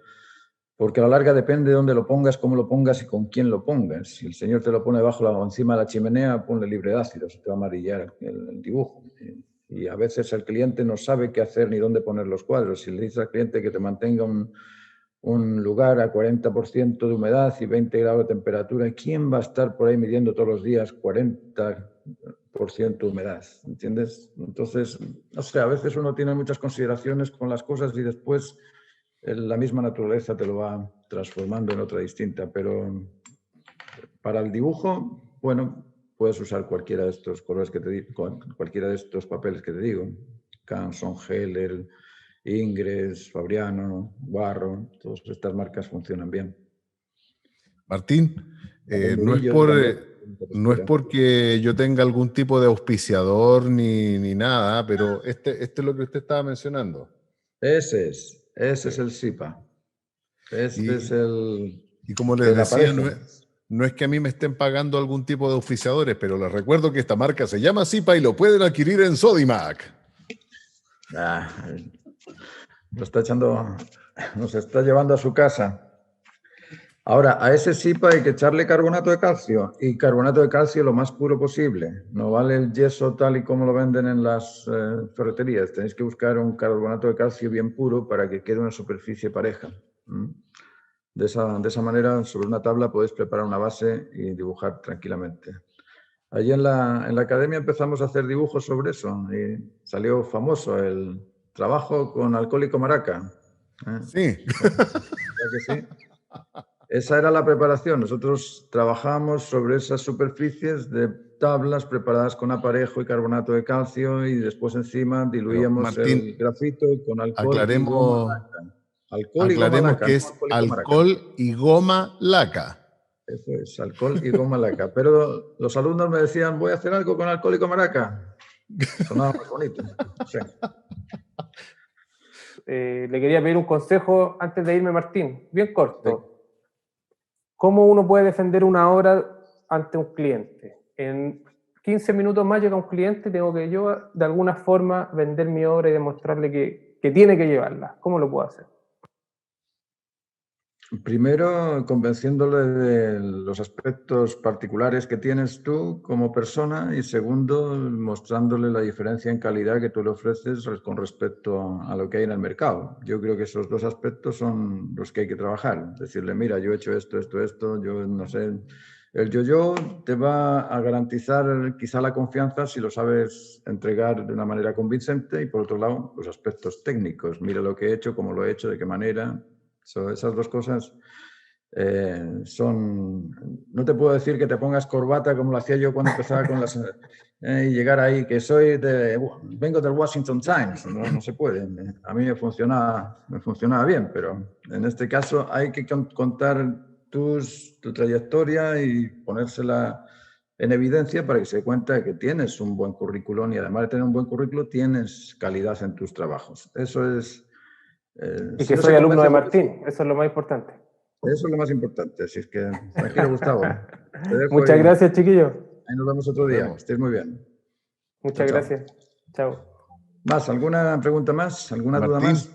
porque a la larga depende de dónde lo pongas, cómo lo pongas y con quién lo pongas. Si el señor te lo pone debajo o encima de la chimenea, ponle libre de ácido, se te va a amarillar el dibujo. Y a veces el cliente no sabe qué hacer ni dónde poner los cuadros. Si le dices al cliente que te mantenga un lugar a 40% de humedad y 20 grados de temperatura, ¿quién va a estar por ahí midiendo todos los días 40% de humedad? ¿Entiendes? Entonces, no sé, a veces uno tiene muchas consideraciones con las cosas y después la misma naturaleza te lo va transformando en otra distinta. Pero para el dibujo, bueno, puedes usar cualquiera de estos colores que te digo, cualquiera de estos papeles que te digo. Canson, Heller, Ingres, Fabriano, Barro, todas estas marcas funcionan bien. Martín, También no es Durillo, por, también, no es porque yo tenga algún tipo de auspiciador ni nada, pero este es lo que usted estaba mencionando. Ese Sí. es el SIPA. Este es Y, el y como les de la decía, pareja. no es que a mí me estén pagando algún tipo de auspiciadores, pero les recuerdo que esta marca se llama Zipa y lo pueden adquirir en Sodimac. Lo está echando, nos está llevando a su casa. Ahora, a ese SIPA hay que echarle carbonato de calcio y carbonato de calcio lo más puro posible. No vale el yeso tal y como lo venden en las ferreterías. Tenéis que buscar un carbonato de calcio bien puro para que quede una superficie pareja. De esa manera, sobre una tabla podéis preparar una base y dibujar tranquilamente. Allí en la academia empezamos a hacer dibujos sobre eso y salió famoso el trabajo con alcohólico maraca. Sí. ¿Verdad que sí? Esa era la preparación. Nosotros trabajábamos sobre esas superficies de tablas preparadas con aparejo y carbonato de calcio y después encima Pero diluíamos Martín, el grafito con alcohol y goma aclaremos, laca. Alcohol y goma aclaremos laca, que no es alcohólico maraca. alcohol y goma laca. Eso es, alcohol y goma laca. Pero los alumnos me decían, voy a hacer algo con alcohol y goma laca. Sonaba más bonito. Sí. Le quería pedir un consejo antes de irme, Martín, bien corto. ¿Cómo uno puede defender una obra ante un cliente? En 15 minutos más llega un cliente, tengo que yo de alguna forma vender mi obra y demostrarle que tiene que llevarla. ¿Cómo lo puedo hacer? Primero, convenciéndole de los aspectos particulares que tienes tú como persona y segundo, mostrándole la diferencia en calidad que tú le ofreces con respecto a lo que hay en el mercado. Yo creo que esos dos aspectos son los que hay que trabajar. Decirle, mira, yo he hecho esto, yo no sé. El yo-yo te va a garantizar quizá la confianza si lo sabes entregar de una manera convincente y por otro lado, los aspectos técnicos. Mira lo que he hecho, cómo lo he hecho, de qué manera. Esas dos cosas son... No te puedo decir que te pongas corbata como lo hacía yo cuando empezaba con las... y llegar ahí, que vengo del Washington Times. No se puede. A mí me funcionaba bien, pero en este caso hay que contar tu trayectoria y ponérsela en evidencia para que se dé cuenta de que tienes un buen currículum y además de tener un buen currículum tienes calidad en tus trabajos. Eso es... Y si que no soy se alumno convence de a la Martín, eso es lo más importante. eso es lo más importante. Así es que, tranquilo, Gustavo. Te dejo Muchas y gracias, chiquillos. ahí nos vemos otro Nos día. vemos. Que estés muy bien. Muchas Chao. gracias. Chao. ¿Más? ¿Alguna pregunta más? ¿Alguna duda Martín, más?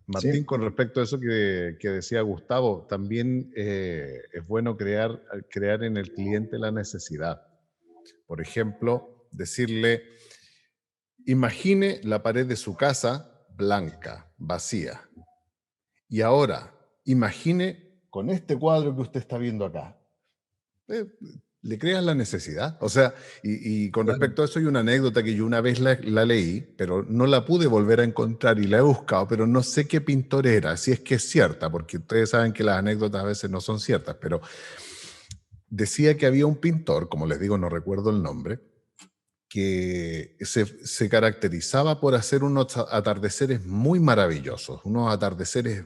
Martín, Sí. con respecto a eso que decía Gustavo, también es bueno crear en el cliente la necesidad. Por ejemplo, decirle, imagine la pared de su casa blanca, vacía. Y ahora, imagine con este cuadro que usted está viendo acá. Le creas la necesidad. O sea, y con Claro. respecto a eso hay una anécdota que yo una vez la leí, pero no la pude volver a encontrar y la he buscado, pero no sé qué pintor era, si es que es cierta, porque ustedes saben que las anécdotas a veces no son ciertas, pero decía que había un pintor, como les digo, no recuerdo el nombre, que se caracterizaba por hacer unos atardeceres muy maravillosos, unos atardeceres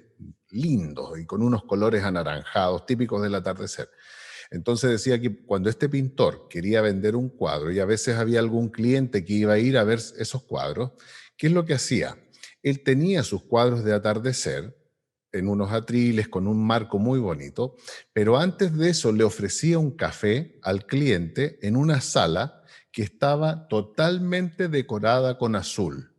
lindos y con unos colores anaranjados típicos del atardecer. Entonces decía que cuando este pintor quería vender un cuadro y a veces había algún cliente que iba a ir a ver esos cuadros, ¿qué es lo que hacía? Él tenía sus cuadros de atardecer en unos atriles con un marco muy bonito, pero antes de eso le ofrecía un café al cliente en una sala que estaba totalmente decorada con azul.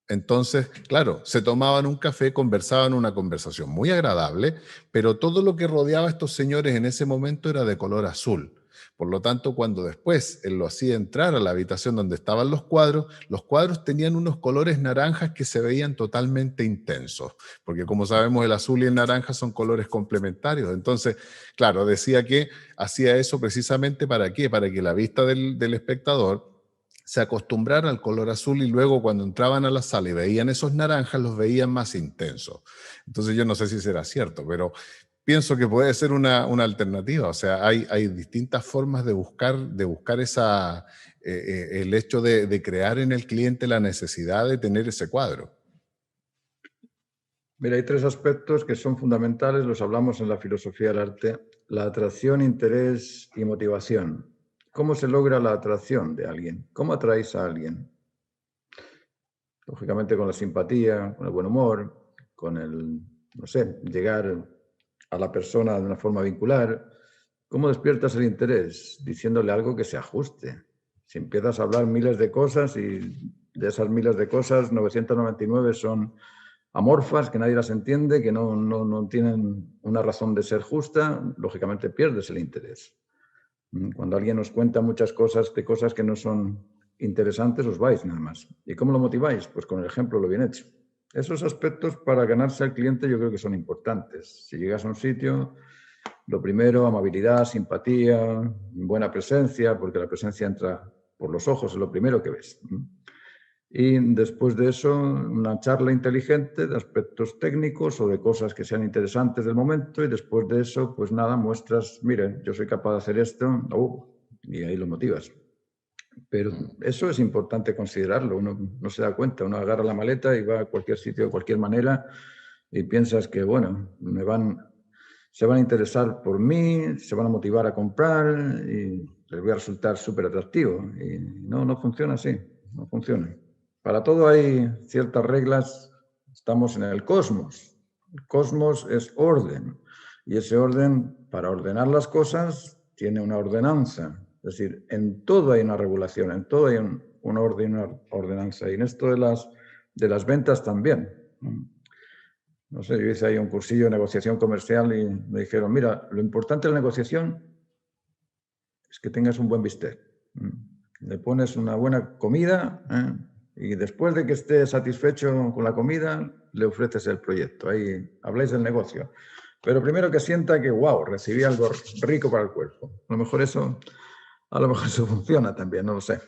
Entonces, claro, se tomaban un café, conversaban una conversación muy agradable, pero todo lo que rodeaba a estos señores en ese momento era de color azul. Por lo tanto, cuando después él lo hacía entrar a la habitación donde estaban los cuadros tenían unos colores naranjas que se veían totalmente intensos, porque como sabemos el azul y el naranja son colores complementarios. Entonces, claro, decía que hacía eso precisamente ¿para qué? Para que la vista del espectador se acostumbraron al color azul y luego cuando entraban a la sala y veían esos naranjas, los veían más intensos. Entonces yo no sé si será cierto, pero pienso que puede ser una alternativa. O sea, hay distintas formas de buscar el hecho de crear en el cliente la necesidad de tener ese cuadro. Mira, hay 3 aspectos que son fundamentales, los hablamos en la filosofía del arte: la atracción, interés y motivación. ¿Cómo se logra la atracción de alguien? ¿Cómo atraéis a alguien? Lógicamente con la simpatía, con el buen humor, con el, no sé, llegar a la persona de una forma vincular. ¿Cómo despiertas el interés? Diciéndole algo que se ajuste. Si empiezas a hablar miles de cosas y de esas miles de cosas, 999 son amorfas, que nadie las entiende, que no tienen una razón de ser justa, lógicamente pierdes el interés. Cuando alguien os cuenta muchas cosas de cosas que no son interesantes, os vais nada más. ¿Y cómo lo motiváis? Pues con el ejemplo, lo bien hecho. Esos aspectos para ganarse al cliente yo creo que son importantes. Si llegas a un sitio, lo primero, amabilidad, simpatía, buena presencia, porque la presencia entra por los ojos, es lo primero que ves. Y después de eso, una charla inteligente de aspectos técnicos o de cosas que sean interesantes del momento, y después de eso, pues nada, muestras, miren, yo soy capaz de hacer esto, y ahí lo motivas. Pero eso es importante considerarlo, uno no se da cuenta, uno agarra la maleta y va a cualquier sitio de cualquier manera y piensas que, bueno, se van a interesar por mí, se van a motivar a comprar y les voy a resultar súper atractivo. Y no funciona así, no funciona. Para todo hay ciertas reglas, estamos en el cosmos. El cosmos es orden y ese orden, para ordenar las cosas, tiene una ordenanza. Es decir, en todo hay una regulación, en todo hay un orden, una ordenanza. Y en esto de las ventas también. No sé, yo hice ahí un cursillo de negociación comercial y me dijeron, mira, lo importante de la negociación es que tengas un buen bistec. Le pones una buena comida y después de que esté satisfecho con la comida, le ofreces el proyecto. Ahí habláis del negocio. Pero primero que sienta que, wow, recibí algo rico para el cuerpo. A lo mejor eso funciona también, no lo sé.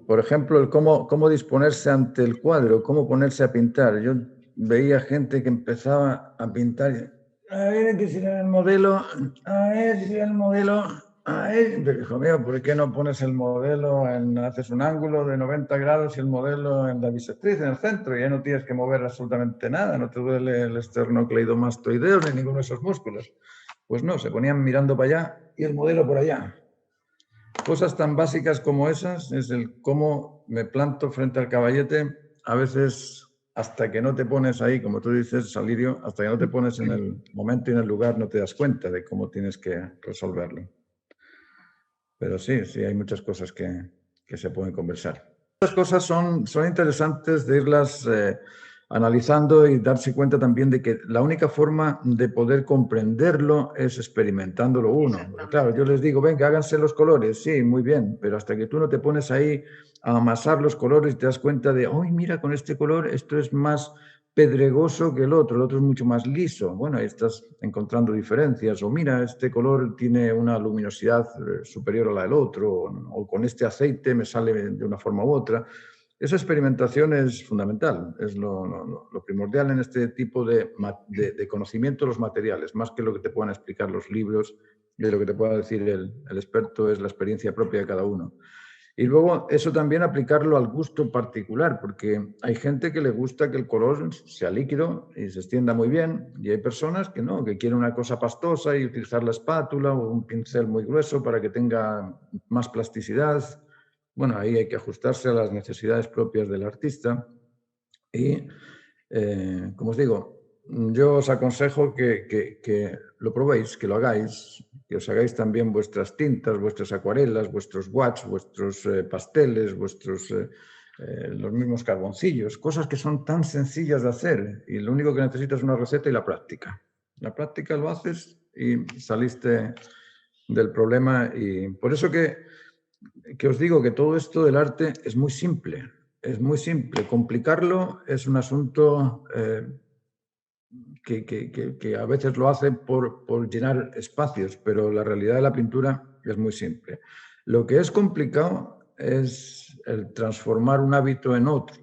Por ejemplo, el cómo disponerse ante el cuadro, cómo ponerse a pintar. Yo veía gente que empezaba a pintar. A ver, que será el modelo. A ver, si el modelo. A ver, pero hijo mío, ¿por qué no pones el modelo haces un ángulo de 90 grados y el modelo en la bisectriz, en el centro, y ya no tienes que mover absolutamente nada, no te duele el esternocleidomastoideo ni ninguno de esos músculos? Pues no, se ponían mirando para allá y el modelo por allá. Cosas tan básicas como esas es el cómo me planto frente al caballete. A veces, hasta que no te pones ahí, como tú dices, Salirio, hasta que no te pones en el momento y en el lugar, no te das cuenta de cómo tienes que resolverlo. Pero sí, hay muchas cosas que se pueden conversar. Las cosas son interesantes de irlas analizando y darse cuenta también de que la única forma de poder comprenderlo es experimentándolo uno. Claro, yo les digo, venga, háganse los colores, sí, muy bien, pero hasta que tú no te pones ahí a amasar los colores y te das cuenta de, ¡ay, mira, con este color esto es más pedregoso que el otro es mucho más liso! Bueno, ahí estás encontrando diferencias. O mira, este color tiene una luminosidad superior a la del otro, o con este aceite me sale de una forma u otra. Esa experimentación es fundamental, es lo primordial en este tipo de conocimiento de los materiales, más que lo que te puedan explicar los libros y lo que te pueda decir el experto es la experiencia propia de cada uno. Y luego eso también aplicarlo al gusto particular, porque hay gente que le gusta que el color sea líquido y se extienda muy bien, y hay personas que no, que quieren una cosa pastosa y utilizar la espátula o un pincel muy grueso para que tenga más plasticidad. Bueno, ahí hay que ajustarse a las necesidades propias del artista. Y, como os digo, yo os aconsejo que lo probéis, que lo hagáis, que os hagáis también vuestras tintas, vuestras acuarelas, vuestros gouaches, vuestros pasteles, los mismos carboncillos, cosas que son tan sencillas de hacer y lo único que necesitas es una receta y la práctica. La práctica lo haces y saliste del problema. Y por eso que os digo que todo esto del arte es muy simple. Es muy simple. Complicarlo es un asunto que a veces lo hace por llenar espacios, pero la realidad de la pintura es muy simple. Lo que es complicado es el transformar un hábito en otro.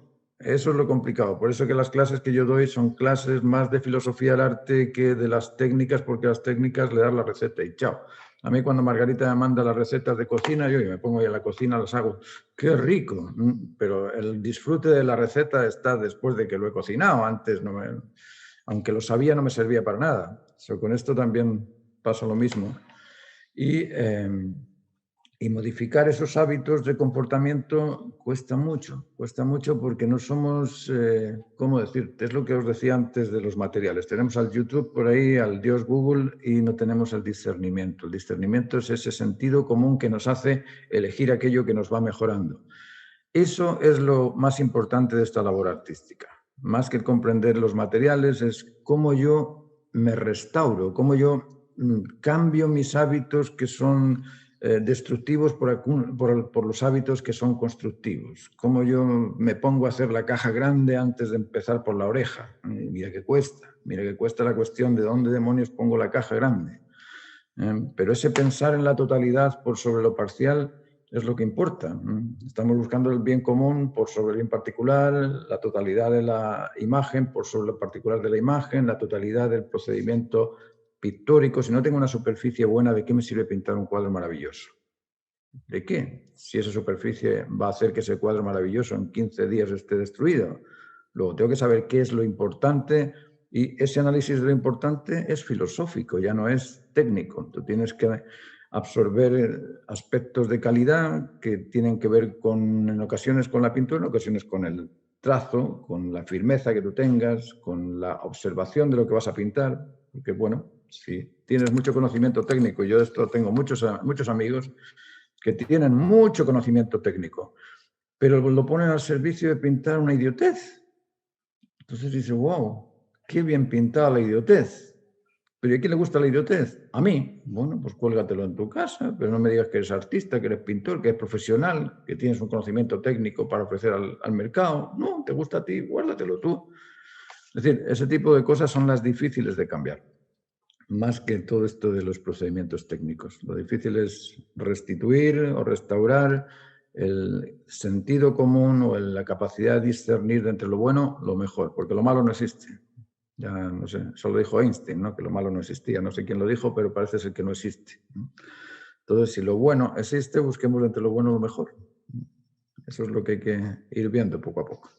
Eso es lo complicado. Por eso que las clases que yo doy son clases más de filosofía del arte que de las técnicas, porque las técnicas le das la receta y chao. A mí cuando Margarita me manda las recetas de cocina, yo me pongo ahí en la cocina, las hago. ¡Qué rico! Pero el disfrute de la receta está después de que lo he cocinado. Antes, aunque lo sabía, no me servía para nada. Con esto también pasa lo mismo. Y modificar esos hábitos de comportamiento cuesta mucho porque no somos, ¿cómo decirte? Es lo que os decía antes de los materiales. Tenemos al YouTube por ahí, al Dios Google, y no tenemos el discernimiento. El discernimiento es ese sentido común que nos hace elegir aquello que nos va mejorando. Eso es lo más importante de esta labor artística. Más que el comprender los materiales, es cómo yo me restauro, cómo yo cambio mis hábitos que son destructivos por los hábitos que son constructivos. Cómo yo me pongo a hacer la caja grande antes de empezar por la oreja. Mira que cuesta la cuestión de dónde demonios pongo la caja grande. Pero ese pensar en la totalidad por sobre lo parcial es lo que importa. Estamos buscando el bien común por sobre el bien particular, la totalidad de la imagen por sobre lo particular de la imagen, la totalidad del procedimiento pictórico. Si no tengo una superficie buena, ¿de qué me sirve pintar un cuadro maravilloso? ¿De qué? Si esa superficie va a hacer que ese cuadro maravilloso en 15 días esté destruido. Luego tengo que saber qué es lo importante, y ese análisis de lo importante es filosófico, ya no es técnico. Tú tienes que absorber aspectos de calidad que tienen que ver en ocasiones con la pintura, en ocasiones con el trazo, con la firmeza que tú tengas, con la observación de lo que vas a pintar. Porque, bueno, si tienes mucho conocimiento técnico, yo de esto tengo muchos amigos que tienen mucho conocimiento técnico, pero lo ponen al servicio de pintar una idiotez. Entonces dice, wow, qué bien pintada la idiotez. ¿Pero a quién le gusta la idiotez? A mí. Bueno, pues cuélgatelo en tu casa, pero no me digas que eres artista, que eres pintor, que eres profesional, que tienes un conocimiento técnico para ofrecer al mercado. No, te gusta a ti, guárdatelo tú. Es decir, ese tipo de cosas son las difíciles de cambiar, más que todo esto de los procedimientos técnicos. Lo difícil es restituir o restaurar el sentido común o la capacidad de discernir de entre lo bueno, lo mejor, porque lo malo no existe. Ya no sé, solo dijo Einstein, ¿no? Que lo malo no existía. No sé quién lo dijo, pero parece ser que no existe. Entonces, si lo bueno existe, busquemos entre lo bueno lo mejor. Eso es lo que hay que ir viendo poco a poco.